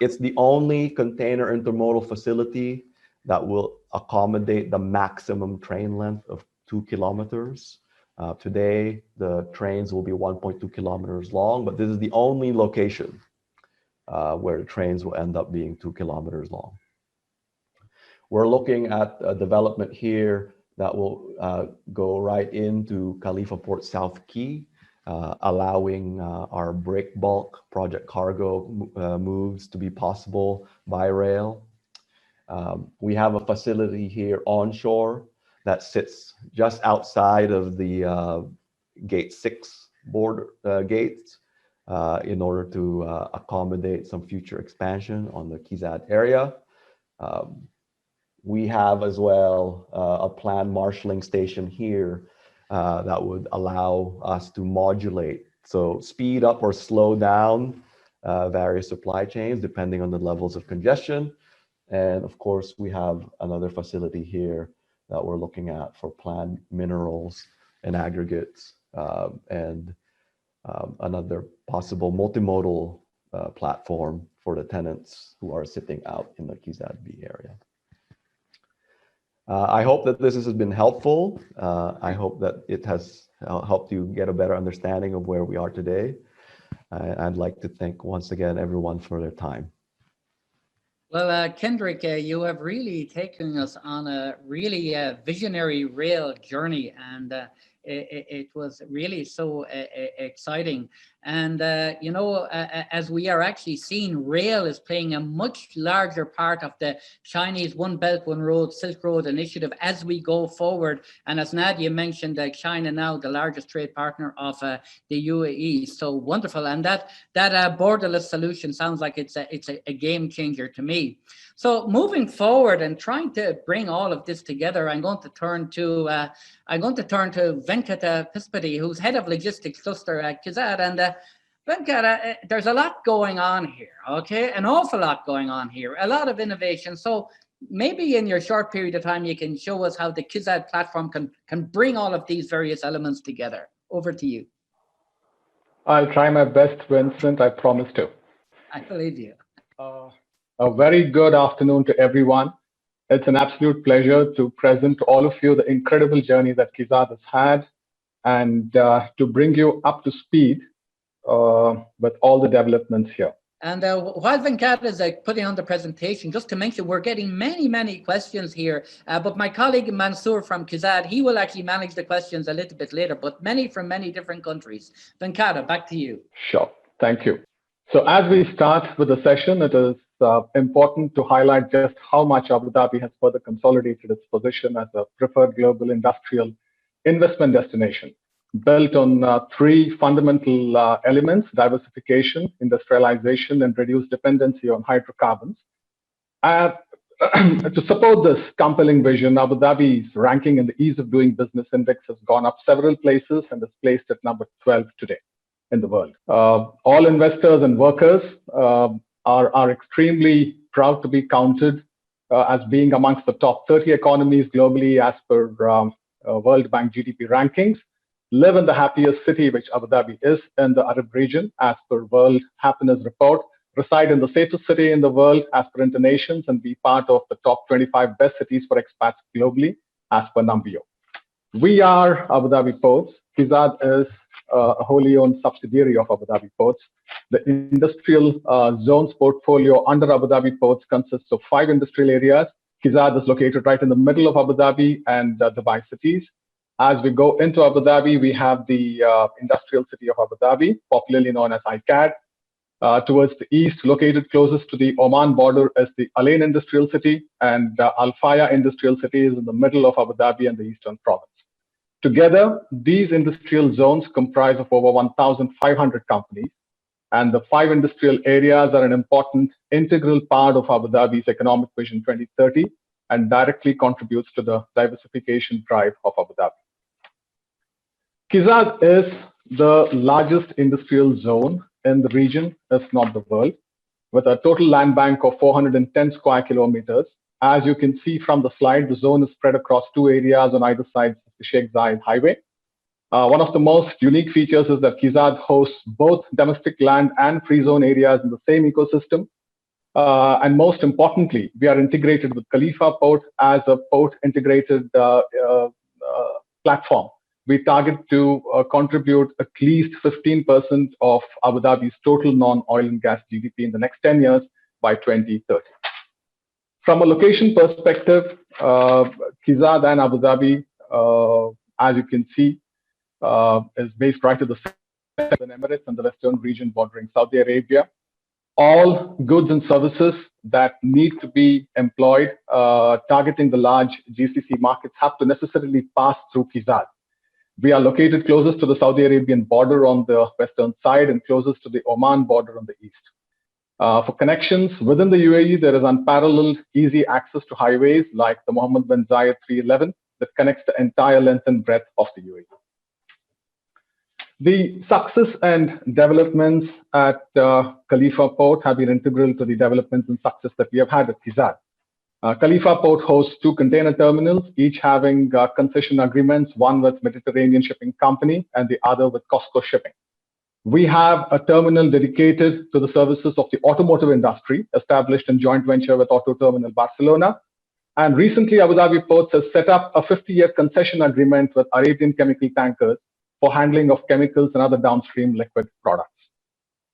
It's the only container intermodal facility that will accommodate the maximum train length of 2 kilometers. Today, the trains will be 1.2 kilometers long, but this is the only location where the trains will end up being 2 kilometers long. We're looking at a development here that will go right into Khalifa Port South Quay, allowing our break bulk project cargo moves to be possible by rail. We have a facility here onshore that sits just outside of the Gate 6 border gates, in order to accommodate some future expansion on the KIZAD area. We have as well a planned marshalling station here that would allow us to modulate, so speed up or slow down various supply chains depending on the levels of congestion. And of course, we have another facility here that we're looking at for planned minerals and aggregates, and another possible multimodal platform for the tenants who are sitting out in the KIZAD B area. I hope that this has been helpful. I hope that it has helped you get a better understanding of where we are today. I'd like to thank once again everyone for their time. Well, Kendrick, you have really taken us on a really visionary rail journey, and it was really so exciting. And, you know, as we are actually seeing, rail is playing a much larger part of the Chinese One Belt, One Road, Silk Road initiative as we go forward. And as Nadia mentioned, China now the largest trade partner of the UAE. So wonderful. And that borderless solution sounds like it's a game changer to me. So moving forward and trying to bring all of this together, I'm going to turn to Venkata Pispati, who's head of logistics cluster at KIZAD. And Venkata, there's a lot going on here, okay? An awful lot going on here, a lot of innovation. So maybe in your short period of time, you can show us how the KIZAD platform can bring all of these various elements together. Over to you. I'll try my best, Vincent, I promise to. I believe you. A very good afternoon to everyone. It's an absolute pleasure to present to all of you the incredible journey that KIZAD has had, and to bring you up to speed with all the developments here. And while Venkat is putting on the presentation, just to mention, we're getting many questions here, but my colleague Mansoor from KIZAD, he will actually manage the questions a little bit later, but many from many different countries. Venkata, back to you. Sure, thank you. So as we start with the session, it is important to highlight just how much Abu Dhabi has further consolidated its position as a preferred global industrial investment destination, built on three fundamental elements: diversification, industrialization, and reduced dependency on hydrocarbons. To support this compelling vision, Abu Dhabi's ranking in the Ease of Doing Business Index has gone up several places and is placed at number 12 today in the world. All investors and workers are extremely proud to be counted as being amongst the top 30 economies globally as per World Bank GDP rankings, live in the happiest city, which Abu Dhabi is in the Arab region as per World Happiness Report, reside in the safest city in the world as per Internations, and be part of the top 25 best cities for expats globally as per Numbeo. We are Abu Dhabi Ports. KIZAD is a wholly owned subsidiary of Abu Dhabi Ports. The industrial zones portfolio under Abu Dhabi Ports consists of 5 industrial areas. KIZAD is located right in the middle of Abu Dhabi and Dubai cities. As we go into Abu Dhabi, we have the industrial city of Abu Dhabi, popularly known as ICAD. Towards the east, located closest to the Oman border, is the Al Ain industrial city, and Al Faya industrial city is in the middle of Abu Dhabi and the eastern province. Together, these industrial zones comprise of over 1,500 companies, and the 5 industrial areas are an important integral part of Abu Dhabi's Economic Vision 2030 and directly contributes to the diversification drive of Abu Dhabi. KIZAD is the largest industrial zone in the region, if not the world, with a total land bank of 410 square kilometers. As you can see from the slide, the zone is spread across 2 areas on either side of the Sheikh Zayed Highway. One of the most unique features is that KIZAD hosts both domestic land and free zone areas in the same ecosystem. And most importantly, we are integrated with Khalifa Port as a port integrated platform. We target to contribute at least 15% of Abu Dhabi's total non-oil and gas GDP in the next 10 years by 2030. From a location perspective, KIZAD and Abu Dhabi, as you can see, is based right to the southern Emirates and the western region bordering Saudi Arabia. All goods and services that need to be employed targeting the large GCC markets have to necessarily pass through KIZAD. We are located closest to the Saudi Arabian border on the western side and closest to the Oman border on the east. For connections within the UAE, there is unparalleled easy access to highways like the Mohammed bin Zayed 311 that connects the entire length and breadth of the UAE. The success and developments at Khalifa Port have been integral to the developments and success that we have had at KIZAD. Khalifa Port hosts 2 container terminals, each having concession agreements, one with Mediterranean Shipping Company and the other with COSCO Shipping. We have a terminal dedicated to the services of the automotive industry, established in joint venture with Auto Terminal Barcelona. And recently, Abu Dhabi Ports has set up a 50-year concession agreement with Arabian Chemical Tankers for handling of chemicals and other downstream liquid products.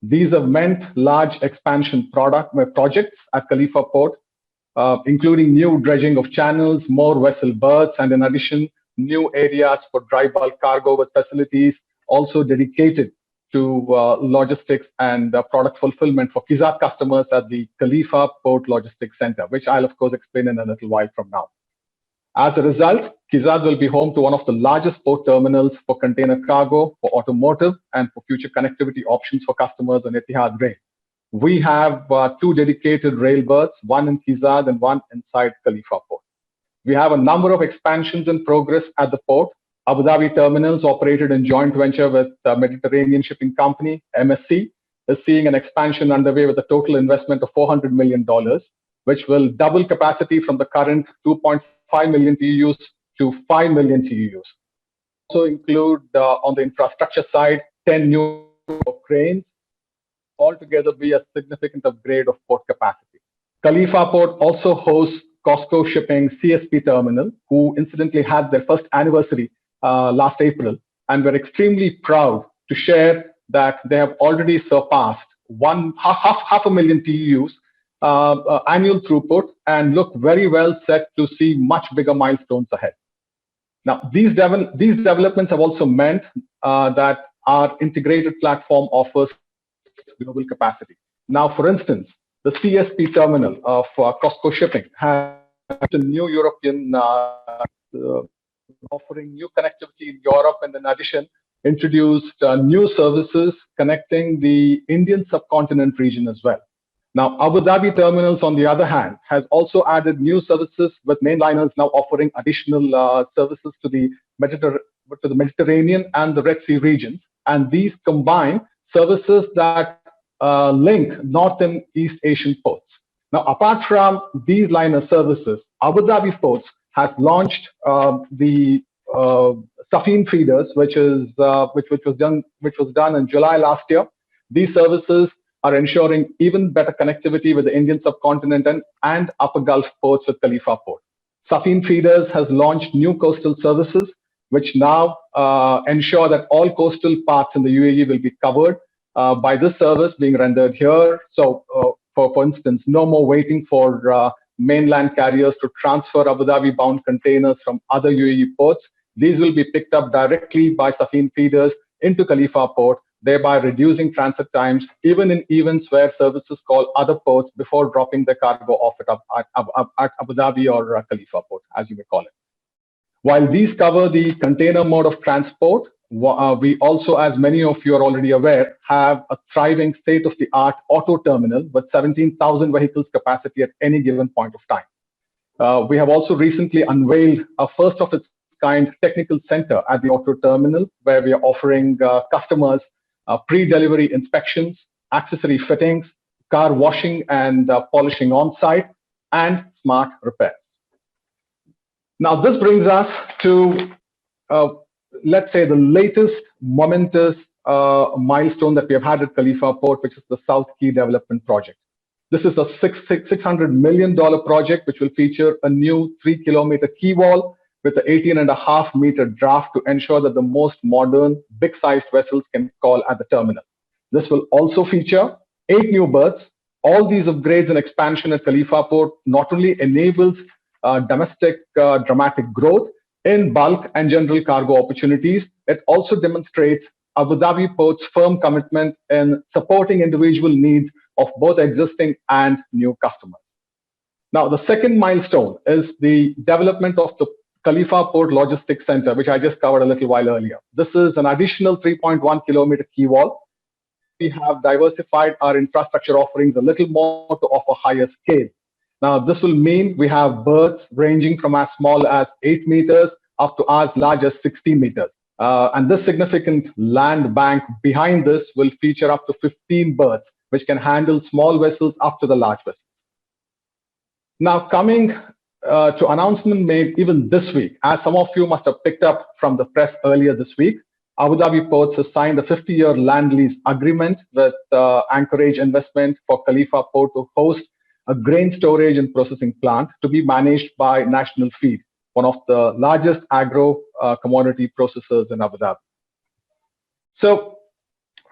These have meant large expansion projects at Khalifa Port, including new dredging of channels, more vessel berths, and in addition, new areas for dry bulk cargo with facilities also dedicated to logistics and product fulfillment for KIZAD customers at the Khalifa Port Logistics Center, which I'll of course explain in a little while from now. As a result, KIZAD will be home to one of the largest port terminals for container cargo, for automotive, and for future connectivity options for customers on Etihad rail. We have 2 dedicated rail berths, one in KIZAD and one inside Khalifa Port. We have a number of expansions in progress at the port. Abu Dhabi Terminals, operated in joint venture with Mediterranean Shipping Company, MSC, is seeing an expansion underway with a total investment of $400 million, which will double capacity from the current 2.5 million TEUs to 5 million TEUs. Also include on the infrastructure side, 10 new cranes, altogether be a significant upgrade of port capacity. Khalifa Port also hosts COSCO Shipping CSP Terminal, who incidentally had their first anniversary last April, and we're extremely proud to share that they have already surpassed half a million TEUs annual throughput and look very well set to see much bigger milestones ahead. Now, these developments have also meant that our integrated platform offers global capacity. Now, for instance, the CSP terminal of COSCO Shipping has a new European offering new connectivity in Europe, and in addition, introduced new services connecting the Indian subcontinent region as well. Now, Abu Dhabi Terminals, on the other hand, has also added new services with mainliners now offering additional services to the Mediterranean and the Red Sea regions. And these combine services that link North and East Asian ports. Now, apart from these liner services, Abu Dhabi Ports has launched the Safine feeders, which was done in July last year. These services are ensuring even better connectivity with the Indian subcontinent and Upper Gulf ports with Khalifa Port. Safine feeders has launched new coastal services, which now ensure that all coastal parts in the UAE will be covered by this service being rendered here. So, for instance, no more waiting for mainland carriers to transfer Abu Dhabi-bound containers from other UAE ports. These will be picked up directly by Safine feeders into Khalifa Port, thereby reducing transit times, even in events where services call other ports before dropping their cargo off at Abu Dhabi or Khalifa Port, as you may call it. While these cover the container mode of transport, we also, as many of you are already aware, have a thriving state-of-the-art auto terminal with 17,000 vehicles capacity at any given point of time. We have also recently unveiled a first-of-its-kind technical center at the auto terminal, where we are offering customers pre-delivery inspections, accessory fittings, car washing and polishing on-site, and smart repairs. Now, this brings us to let's say the latest momentous milestone that we have had at Khalifa Port, which is the South Quay Development Project. This is a $600 million project, which will feature a new 3-kilometer quay wall with an 18.5-meter draft to ensure that the most modern, big-sized vessels can call at the terminal. This will also feature 8 new berths. All these upgrades and expansion at Khalifa Port not only enables domestic dramatic growth in bulk and general cargo opportunities, it also demonstrates Abu Dhabi Port's firm commitment in supporting individual needs of both existing and new customers. Now, the second milestone is the development of the Khalifa Port Logistics Center, which I just covered a little while earlier. This is an additional 3.1 kilometer quay wall. We have diversified our infrastructure offerings a little more to offer higher scale. Now, this will mean we have berths ranging from as small as 8 meters up to as large as 60 meters. And this significant land bank behind this will feature up to 15 berths, which can handle small vessels up to the large vessels. Now, coming to announcement made even this week, as some of you must have picked up from the press earlier this week, Abu Dhabi Ports has signed a 50-year land lease agreement with Anchorage Investment for Khalifa Port to host a grain storage and processing plant to be managed by National Feed, one of the largest agro commodity processors in Abu Dhabi. So,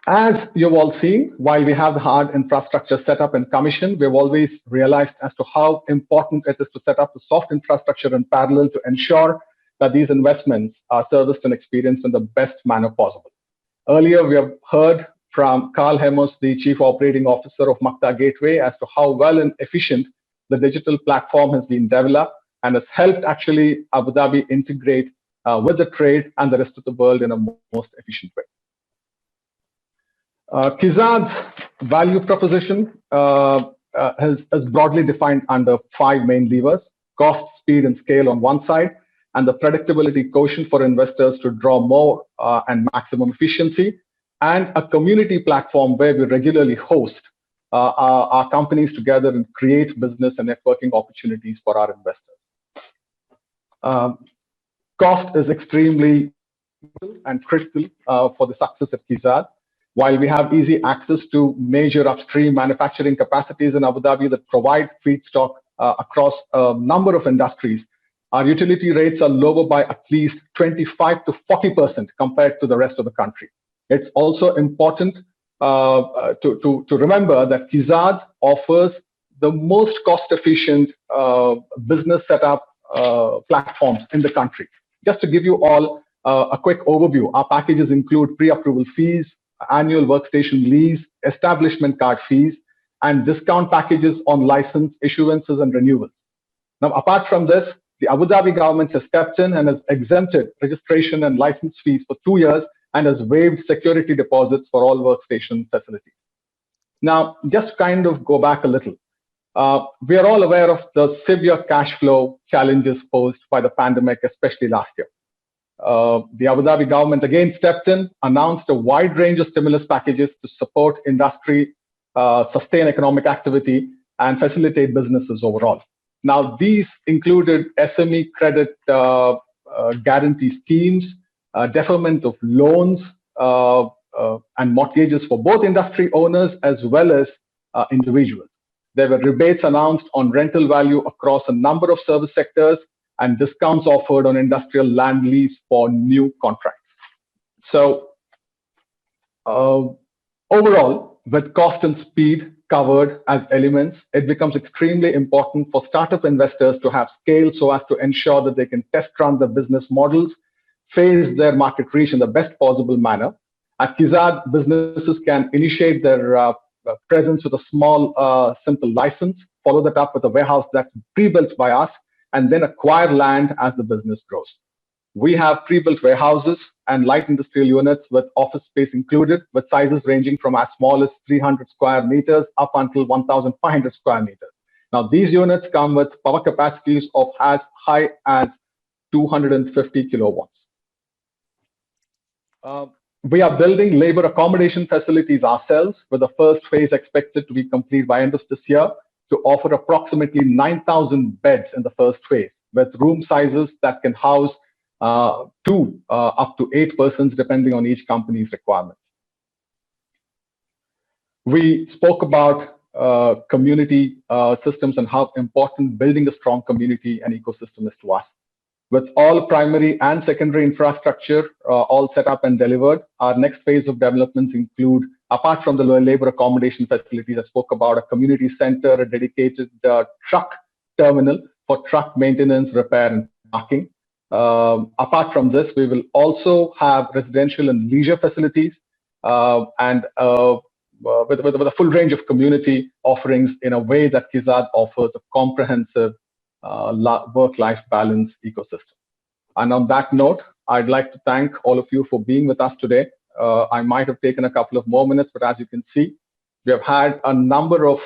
as you've all seen, while we have the hard infrastructure set up and commissioned, we've always realized as to how important it is to set up the soft infrastructure in parallel to ensure that these investments are serviced and experienced in the best manner possible. Earlier, we have heard from Carl Hemos, the Chief Operating Officer of Makta Gateway, as to how well and efficient the digital platform has been developed and has helped actually Abu Dhabi integrate with the trade and the rest of the world in a most efficient way. KIZAD's value proposition is broadly defined under 5 main levers: cost, speed, and scale on one side, and the predictability quotient for investors to draw more and maximum efficiency, and a community platform where we regularly host our companies together and create business and networking opportunities for our investors. Cost is extremely and critical for the success of KIZAD. While we have easy access to major upstream manufacturing capacities in Abu Dhabi that provide feedstock across a number of industries, our utility rates are lower by at least 25 to 40% compared to the rest of the country. It's also important to remember that KIZAD offers the most cost-efficient business setup platforms in the country. Just to give you all a quick overview, our packages include pre-approval fees, annual workstation lease, establishment card fees, and discount packages on license issuances and renewals. Now, apart from this, the Abu Dhabi government has stepped in and has exempted registration and license fees for 2 years and has waived security deposits for all workstation facilities. Now, just kind of go back a little. We are all aware of the severe cash flow challenges posed by the pandemic, especially last year. The Abu Dhabi government again stepped in, announced a wide range of stimulus packages to support industry, sustain economic activity, and facilitate businesses overall. Now, these included SME credit guarantee schemes, deferment of loans and mortgages for both industry owners as well as individuals. There were rebates announced on rental value across a number of service sectors and discounts offered on industrial land lease for new contracts. So overall, with cost and speed covered as elements, it becomes extremely important for startup investors to have scale so as to ensure that they can test run the business models, phase their market reach in the best possible manner. At KIZAD, businesses can initiate their presence with a small, simple license, follow that up with a warehouse that's pre-built by us, and then acquire land as the business grows. We have pre-built warehouses and light industrial units with office space included, with sizes ranging from as small as 300 square meters up until 1,500 square meters. Now, these units come with power capacities of as high as 250 kilowatts. We are building labor accommodation facilities ourselves, with the first phase expected to be complete by end of this year, to offer approximately 9,000 beds in the first phase, with room sizes that can house 2 up to 8 persons, depending on each company's requirements. We spoke about community systems and how important building a strong community and ecosystem is to us. With all primary and secondary infrastructure all set up and delivered, our next phase of developments include, apart from the labor accommodation facilities I spoke about, a community center, a dedicated truck terminal for truck maintenance, repair, and parking. Apart from this, we will also have residential and leisure facilities and with a full range of community offerings in a way that KIZAD offers a comprehensive work-life balance ecosystem. And on that note, I'd like to thank all of you for being with us today. I might have taken a couple of more minutes, but as you can see, we have had a number of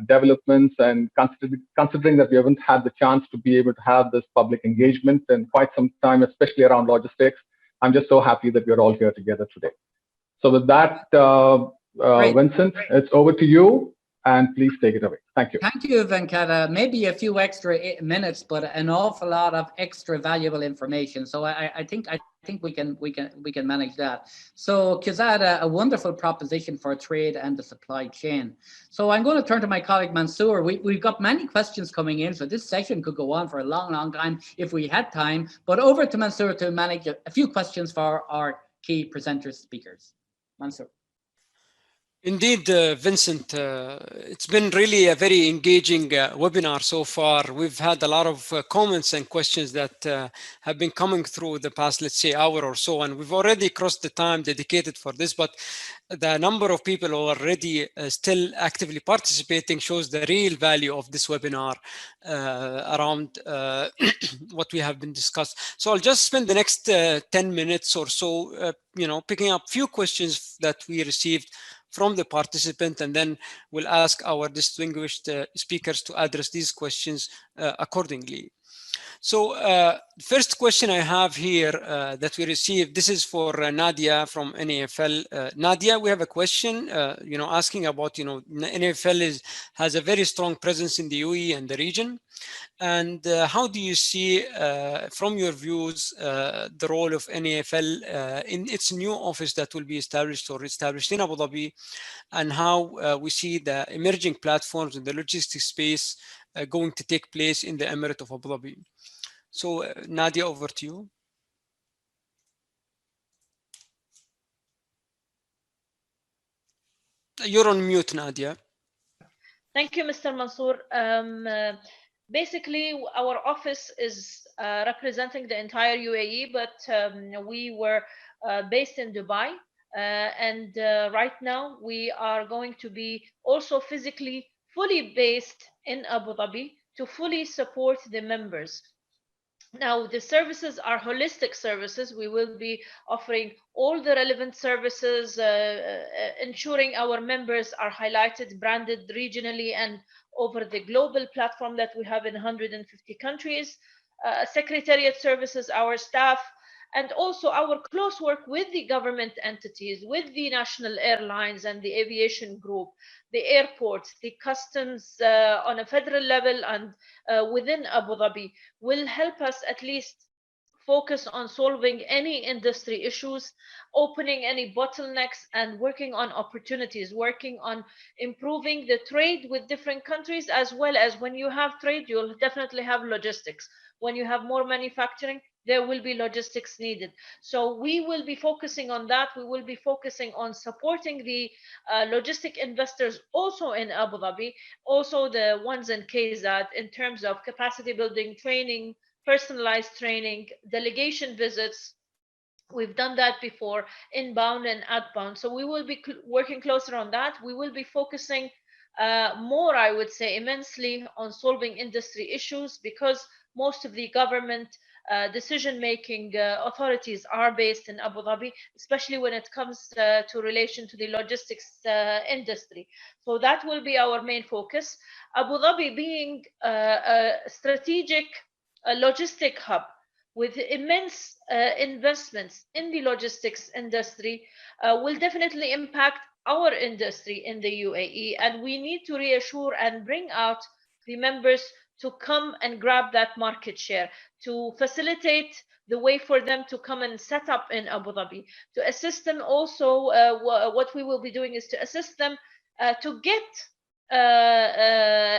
developments, and considering that we haven't had the chance to be able to have this public engagement in quite some time, especially around logistics, I'm just so happy that we're all here together today. So with that, Vincent, it's over to you, and please take it away. Thank you. Thank you, Venkata. Maybe a few extra minutes, but an awful lot of extra valuable information. So I think we can manage that. So KIZAD, a wonderful proposition for trade and the supply chain. So I'm going to turn to my colleague Mansour. We've got many questions coming in, so this session could go on for a long time if we had time. But over to Mansour to manage a few questions for our key presenters, speakers. Mansour. Indeed, Vincent, it's been really a very engaging webinar so far. We've had a lot of comments and questions that have been coming through the past, let's say, hour or so, and we've already crossed the time dedicated for this, but the number of people who are already still actively participating shows the real value of this webinar around what we have been discussed. So I'll just spend the next 10 minutes or so, picking up few questions that we received from the participant, and then we'll ask our distinguished speakers to address these questions accordingly. So first question I have here that we received, this is for Nadia from NAFL. Nadia, we have a question, asking about, NAFL has a very strong presence in the UAE and the region. And how do you see, from your views, the role of NAFL in its new office that will be established in Abu Dhabi, and how we see the emerging platforms in the logistics space going to take place in the Emirate of Abu Dhabi? So Nadia, over to you. You're on mute, Nadia. Thank you, Mr. Mansour. Basically, our office is representing the entire UAE, but we were based in Dubai. And right now, we are going to be also physically fully based in Abu Dhabi to fully support the members. Now, the services are holistic services. We will be offering all the relevant services, ensuring our members are highlighted, branded regionally and over the global platform that we have in 150 countries, secretariat services, our staff, and also our close work with the government entities, with the national airlines and the aviation group, the airports, the customs on a federal level and within Abu Dhabi will help us at least focus on solving any industry issues, opening any bottlenecks, and working on opportunities, working on improving the trade with different countries, as well as when you have trade, you'll definitely have logistics. When you have more manufacturing, there will be logistics needed. So we will be focusing on that. We will be focusing on supporting the logistic investors also in Abu Dhabi, also the ones in KIZAD in terms of capacity building, training, personalized training, delegation visits. We've done that before, inbound and outbound. So we will be working closer on that. We will be focusing more, I would say, immensely on solving industry issues, because most of the government decision-making authorities are based in Abu Dhabi, especially when it comes to relation to the logistics industry. So that will be our main focus. Abu Dhabi being a strategic logistic hub with immense investments in the logistics industry will definitely impact our industry in the UAE, and we need to reassure and bring out the members to come and grab that market share, to facilitate the way for them to come and set up in Abu Dhabi, to assist them also. What we will be doing is to assist them to get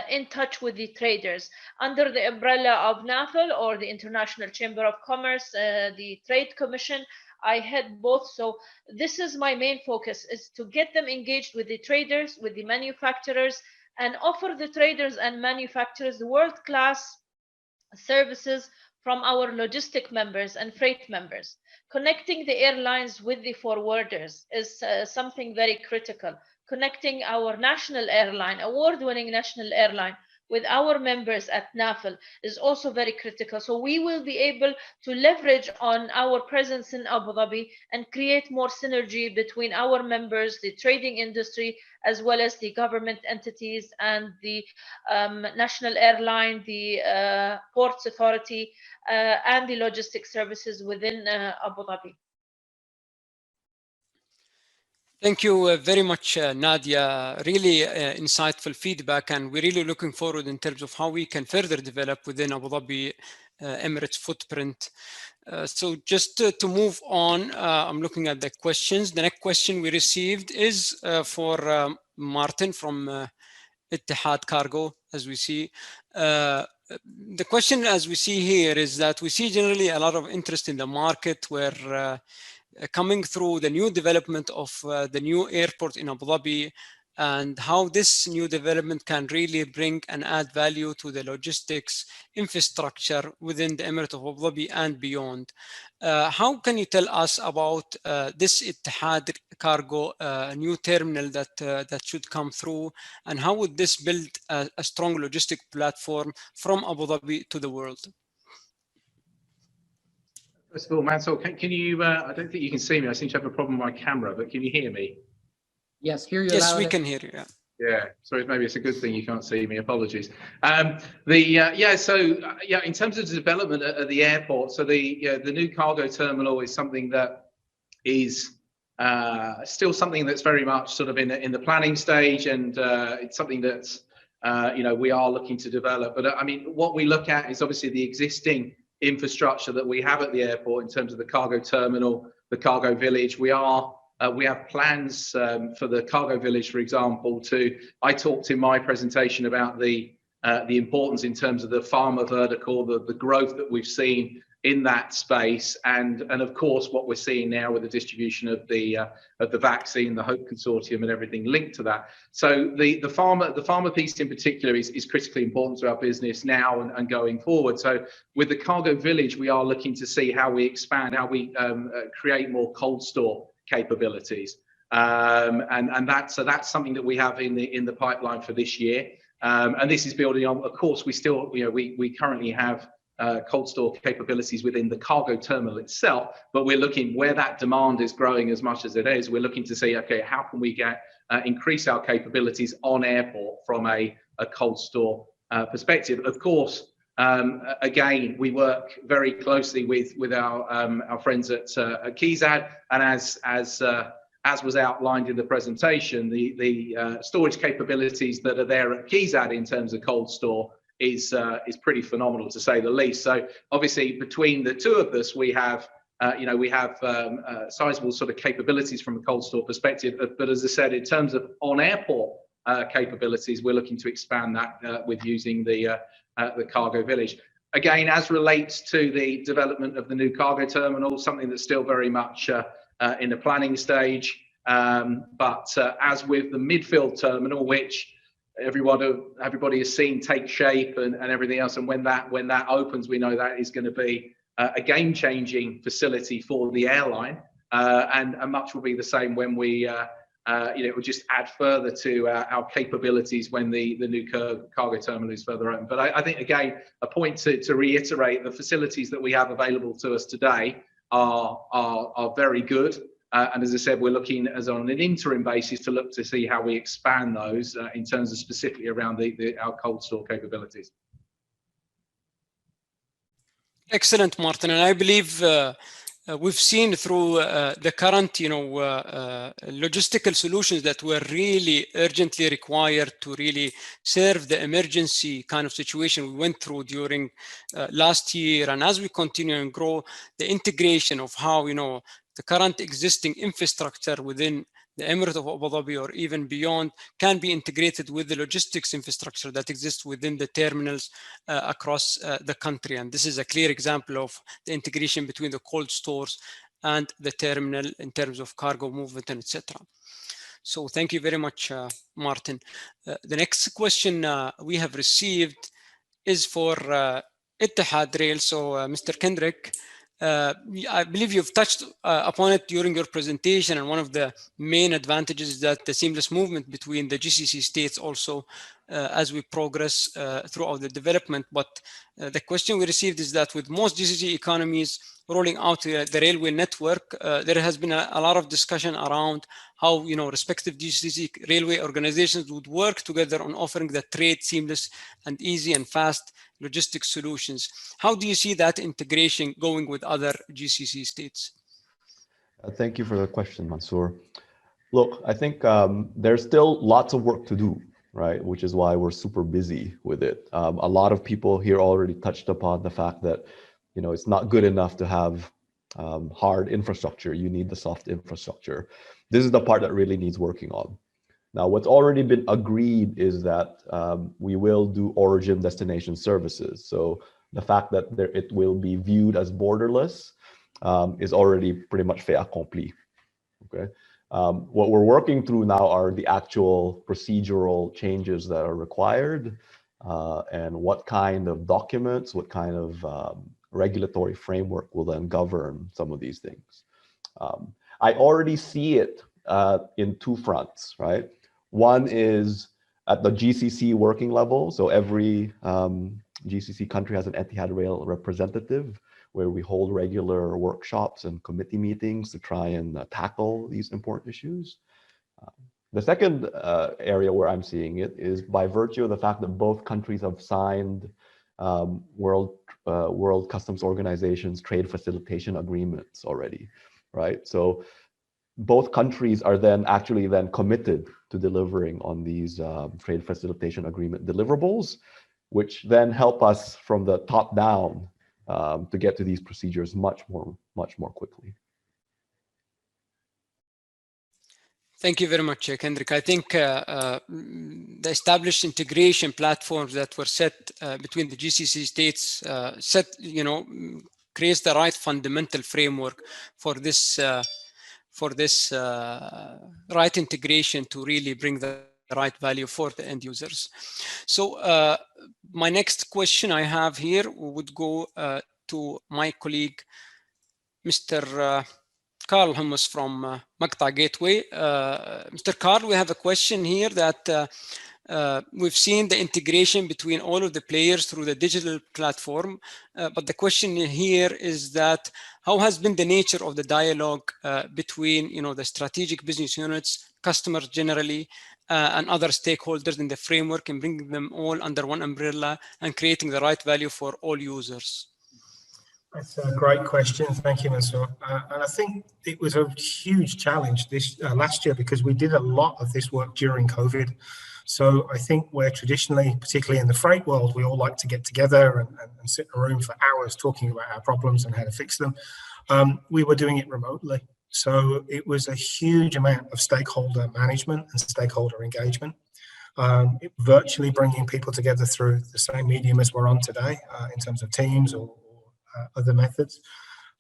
in touch with the traders under the umbrella of NAFL or the International Chamber of Commerce, the Trade Commission. I head both, so this is my main focus, is to get them engaged with the traders, with the manufacturers, and offer the traders and manufacturers world-class services from our logistic members and freight members. Connecting the airlines with the forwarders is something very critical. Connecting our national airline, award-winning national airline, with our members at NAFL is also very critical. So we will be able to leverage on our presence in Abu Dhabi and create more synergy between our members, the trading industry, as well as the government entities and the national airline, the ports authority, and the logistics services within Abu Dhabi. Thank you very much, Nadia. Really insightful feedback, and we're really looking forward in terms of how we can further develop within Abu Dhabi Emirates footprint. So just to move on, I'm looking at the questions. The next question we received is for Martin from Etihad Cargo, as we see. The question, as we see here, is that we see generally a lot of interest in the market where coming through the new development of the new airport in Abu Dhabi, and how this new development can really bring and add value to the logistics infrastructure within the Emirate of Abu Dhabi and beyond. How can you tell us about this Etihad Cargo new terminal that should come through, and how would this build a strong logistic platform from Abu Dhabi to the world? First of all, Mansur, can you, I don't think you can see me. I seem to have a problem with my camera, but can you hear me? Yes, hear you. Yes, loud. we can hear you. Yeah. Yeah, sorry, maybe it's a good thing you can't see me. Apologies. In terms of the development at the airport, so the new cargo terminal is something that is still something that's very much sort of in the planning stage, and it's something that's we are looking to develop. But I mean, what we look at is obviously the existing infrastructure that we have at the airport in terms of the cargo terminal, the cargo village. We have plans for the cargo village, for example. I talked in my presentation about the importance in terms of the pharma vertical, the growth that we've seen in that space, and of course what we're seeing now with the distribution of the vaccine, the Hope Consortium, and everything linked to that. So the pharma piece in particular is critically important to our business now and going forward. So with the cargo village, we are looking to see how we expand, how we create more cold store capabilities, and that's something that we have in the pipeline for this year, and this is building on. Of course, we still we currently have cold store capabilities within the cargo terminal itself, but we're looking where that demand is growing as much as it is. We're looking to see, okay, how can we increase our capabilities on airport from a cold store perspective. Of course, again, we work very closely with our friends at KIZAD, and as was outlined in the presentation, the storage capabilities that are there at KIZAD in terms of cold store is pretty phenomenal, to say the least. So obviously between the two of us, we have sizable sort of capabilities from a cold store perspective, but as I said, in terms of on airport capabilities, we're looking to expand that with using the cargo village. Again, as relates to the development of the new cargo terminal, something that's still very much in the planning stage, but as with the midfield terminal, which everybody has seen take shape and everything else, and when that opens, we know that is going to be a game-changing facility for the airline, and much will be the same when we it will just add further to our capabilities when the new cargo terminal is further open. But I think, again, a point to reiterate, the facilities that we have available to us today are very good. And as I said, we're looking as on an interim basis to look to see how we expand those in terms of specifically around our cold store capabilities. Excellent, Martin. And I believe we've seen through the current, logistical solutions that were really urgently required to really serve the emergency kind of situation we went through during last year. And as we continue and grow, the integration of how, the current existing infrastructure within the Emirate of Abu Dhabi or even beyond can be integrated with the logistics infrastructure that exists within the terminals across the country. And this is a clear example of the integration between the cold stores and the terminal in terms of cargo movement and etc. So thank you very much, Martin. The next question we have received is for Etihad Rail. So Mr. Kendrick, I believe you've touched upon it during your presentation, and one of the main advantages is that the seamless movement between the GCC states also as we progress throughout the development. But the question we received is that with most GCC economies rolling out the railway network, there has been a lot of discussion around how respective GCC railway organizations would work together on offering the trade seamless and easy and fast logistics solutions. How do you see that integration going with other GCC states? Thank you for the question, Mansoor. Look, I think there's still lots of work to do, right? Which is why we're super busy with it. A lot of people here already touched upon the fact that it's not good enough to have hard infrastructure. You need the soft infrastructure. This is the part that really needs working on. Now, what's already been agreed is that we will do origin destination services. So the fact that it will be viewed as borderless is already pretty much fait accompli. Okay. What we're working through now are the actual procedural changes that are required and what kind of documents, what kind of regulatory framework will then govern some of these things. I already see it in two fronts, right? One is at the GCC working level. So every GCC country has an Etihad Rail representative where we hold regular workshops and committee meetings to try and tackle these important issues. The second area where I'm seeing it is by virtue of the fact that both countries have signed World Customs Organization's trade facilitation agreements already, right? So both countries are then actually committed to delivering on these trade facilitation agreement deliverables, which then help us from the top down to get to these procedures much more quickly. Thank you very much, Kendrick. I think the established integration platforms that were set between the GCC states creates the right fundamental framework for this right integration to really bring the right value for the end users. So my next question I have here would go to my colleague, Mr. Carl Hummus from Maqta Gateway. Mr. Carl, we have a question here that we've seen the integration between all of the players through the digital platform, but the question here is that how has been the nature of the dialogue between the strategic business units, customers generally, and other stakeholders in the framework, and bringing them all under one umbrella and creating the right value for all users? That's a great question. Thank you, Mansoor. And I think it was a huge challenge this last year because we did a lot of this work during COVID. So I think where traditionally, particularly in the freight world, we all like to get together and sit in a room for hours talking about our problems and how to fix them. We were doing it remotely. So it was a huge amount of stakeholder management and stakeholder engagement. Virtually bringing people together through the same medium as we're on today in terms of Teams or other methods,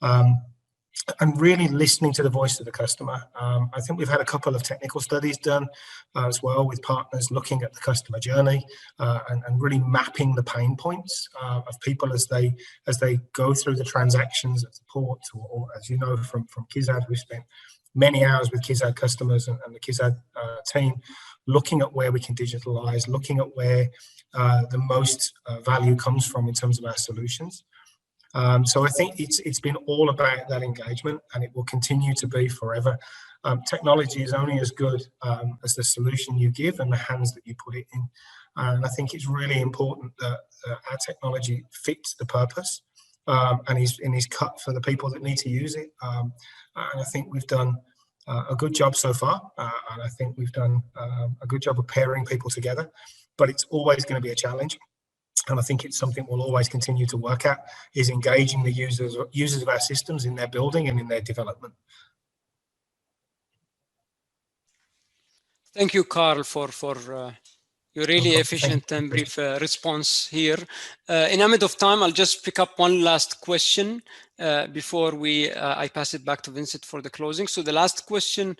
and really listening to the voice of the customer. I think we've had a couple of technical studies done as well with partners looking at the customer journey and really mapping the pain points of people as they go through the transactions at the port, or as you know from KIZAD, we've spent many hours with KIZAD customers and the KIZAD team looking at where we can digitalize, looking at where the most value comes from in terms of our solutions. So I think it's been all about that engagement, and it will continue to be forever. Technology is only as good as the solution you give and the hands that you put it in. And I think it's really important that our technology fits the purpose and is cut for the people that need to use it. And I think we've done a good job so far, and I think we've done a good job of pairing people together. But it's always going to be a challenge. And I think it's something we'll always continue to work at, is engaging the users of our systems in their building and in their development. Thank you, Carl, for your really efficient and brief response here. In a minute of time, I'll just pick up one last question before I pass it back to Vincent for the closing. So the last question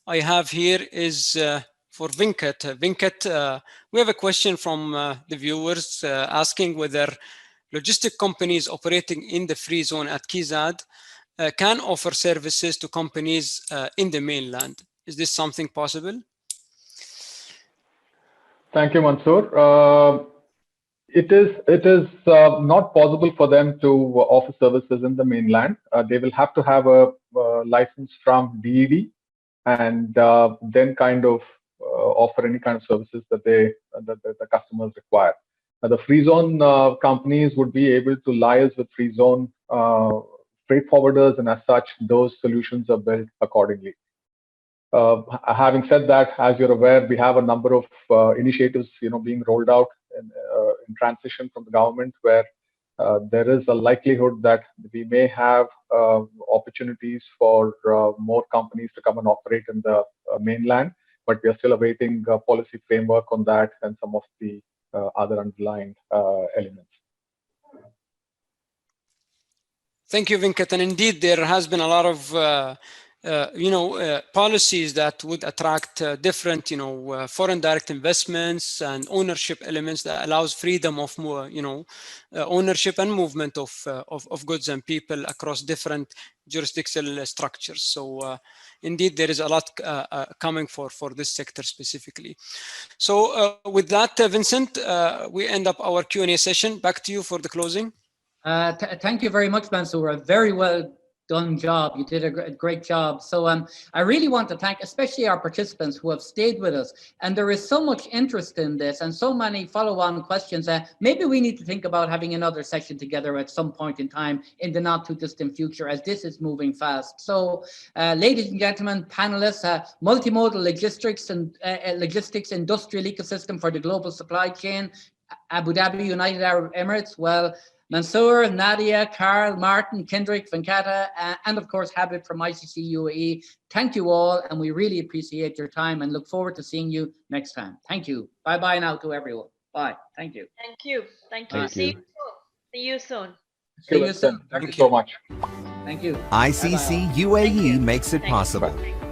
I have here is for Venkat. Venkat, we have a question from the viewers asking whether logistic companies operating in the free zone at KIZAD can offer services to companies in the mainland. Is this something possible? Thank you, Mansoor. It is not possible for them to offer services in the mainland. They will have to have a license from DED and then kind of offer any kind of services that the customers require. The free zone companies would be able to liaise with free zone freight forwarders, and as such, those solutions are built accordingly. Having said that, as you're aware, we have a number of initiatives, being rolled out in transition from the government, where there is a likelihood that we may have opportunities for more companies to come and operate in the mainland, but we are still awaiting policy framework on that and some of the other underlying elements. Thank you, Venkat. And indeed, there has been a lot of policies that would attract different, foreign direct investments and ownership elements that allows freedom of more, ownership and movement of goods and people across different jurisdictional structures. So indeed, there is a lot coming for this sector specifically. So with that, Vincent, we end up our Q&A session. Back to you for the closing. Thank you very much, Mansoor. A very well done job. You did a great job. So I really want to thank especially our participants who have stayed with us. And there is so much interest in this and so many follow-on questions. Maybe we need to think about having another session together at some point in time in the not too distant future, as this is moving fast. So ladies and gentlemen, panelists, multimodal logistics and logistics industrial ecosystem for the global supply chain, Abu Dhabi, United Arab Emirates. Well, Mansoor, Nadia, Carl, Martin, Kendrick, Venkata, and of course, Habib from ICC UAE. Thank you all, and we really appreciate your time and look forward to seeing you next time. Thank you. Bye-bye now to everyone. Bye. Thank you. Thank you. Thank you. Thank See you. you soon. See you soon. Thank you so much. Thank you. ICC Thank UAE you. makes it Thank you. possible.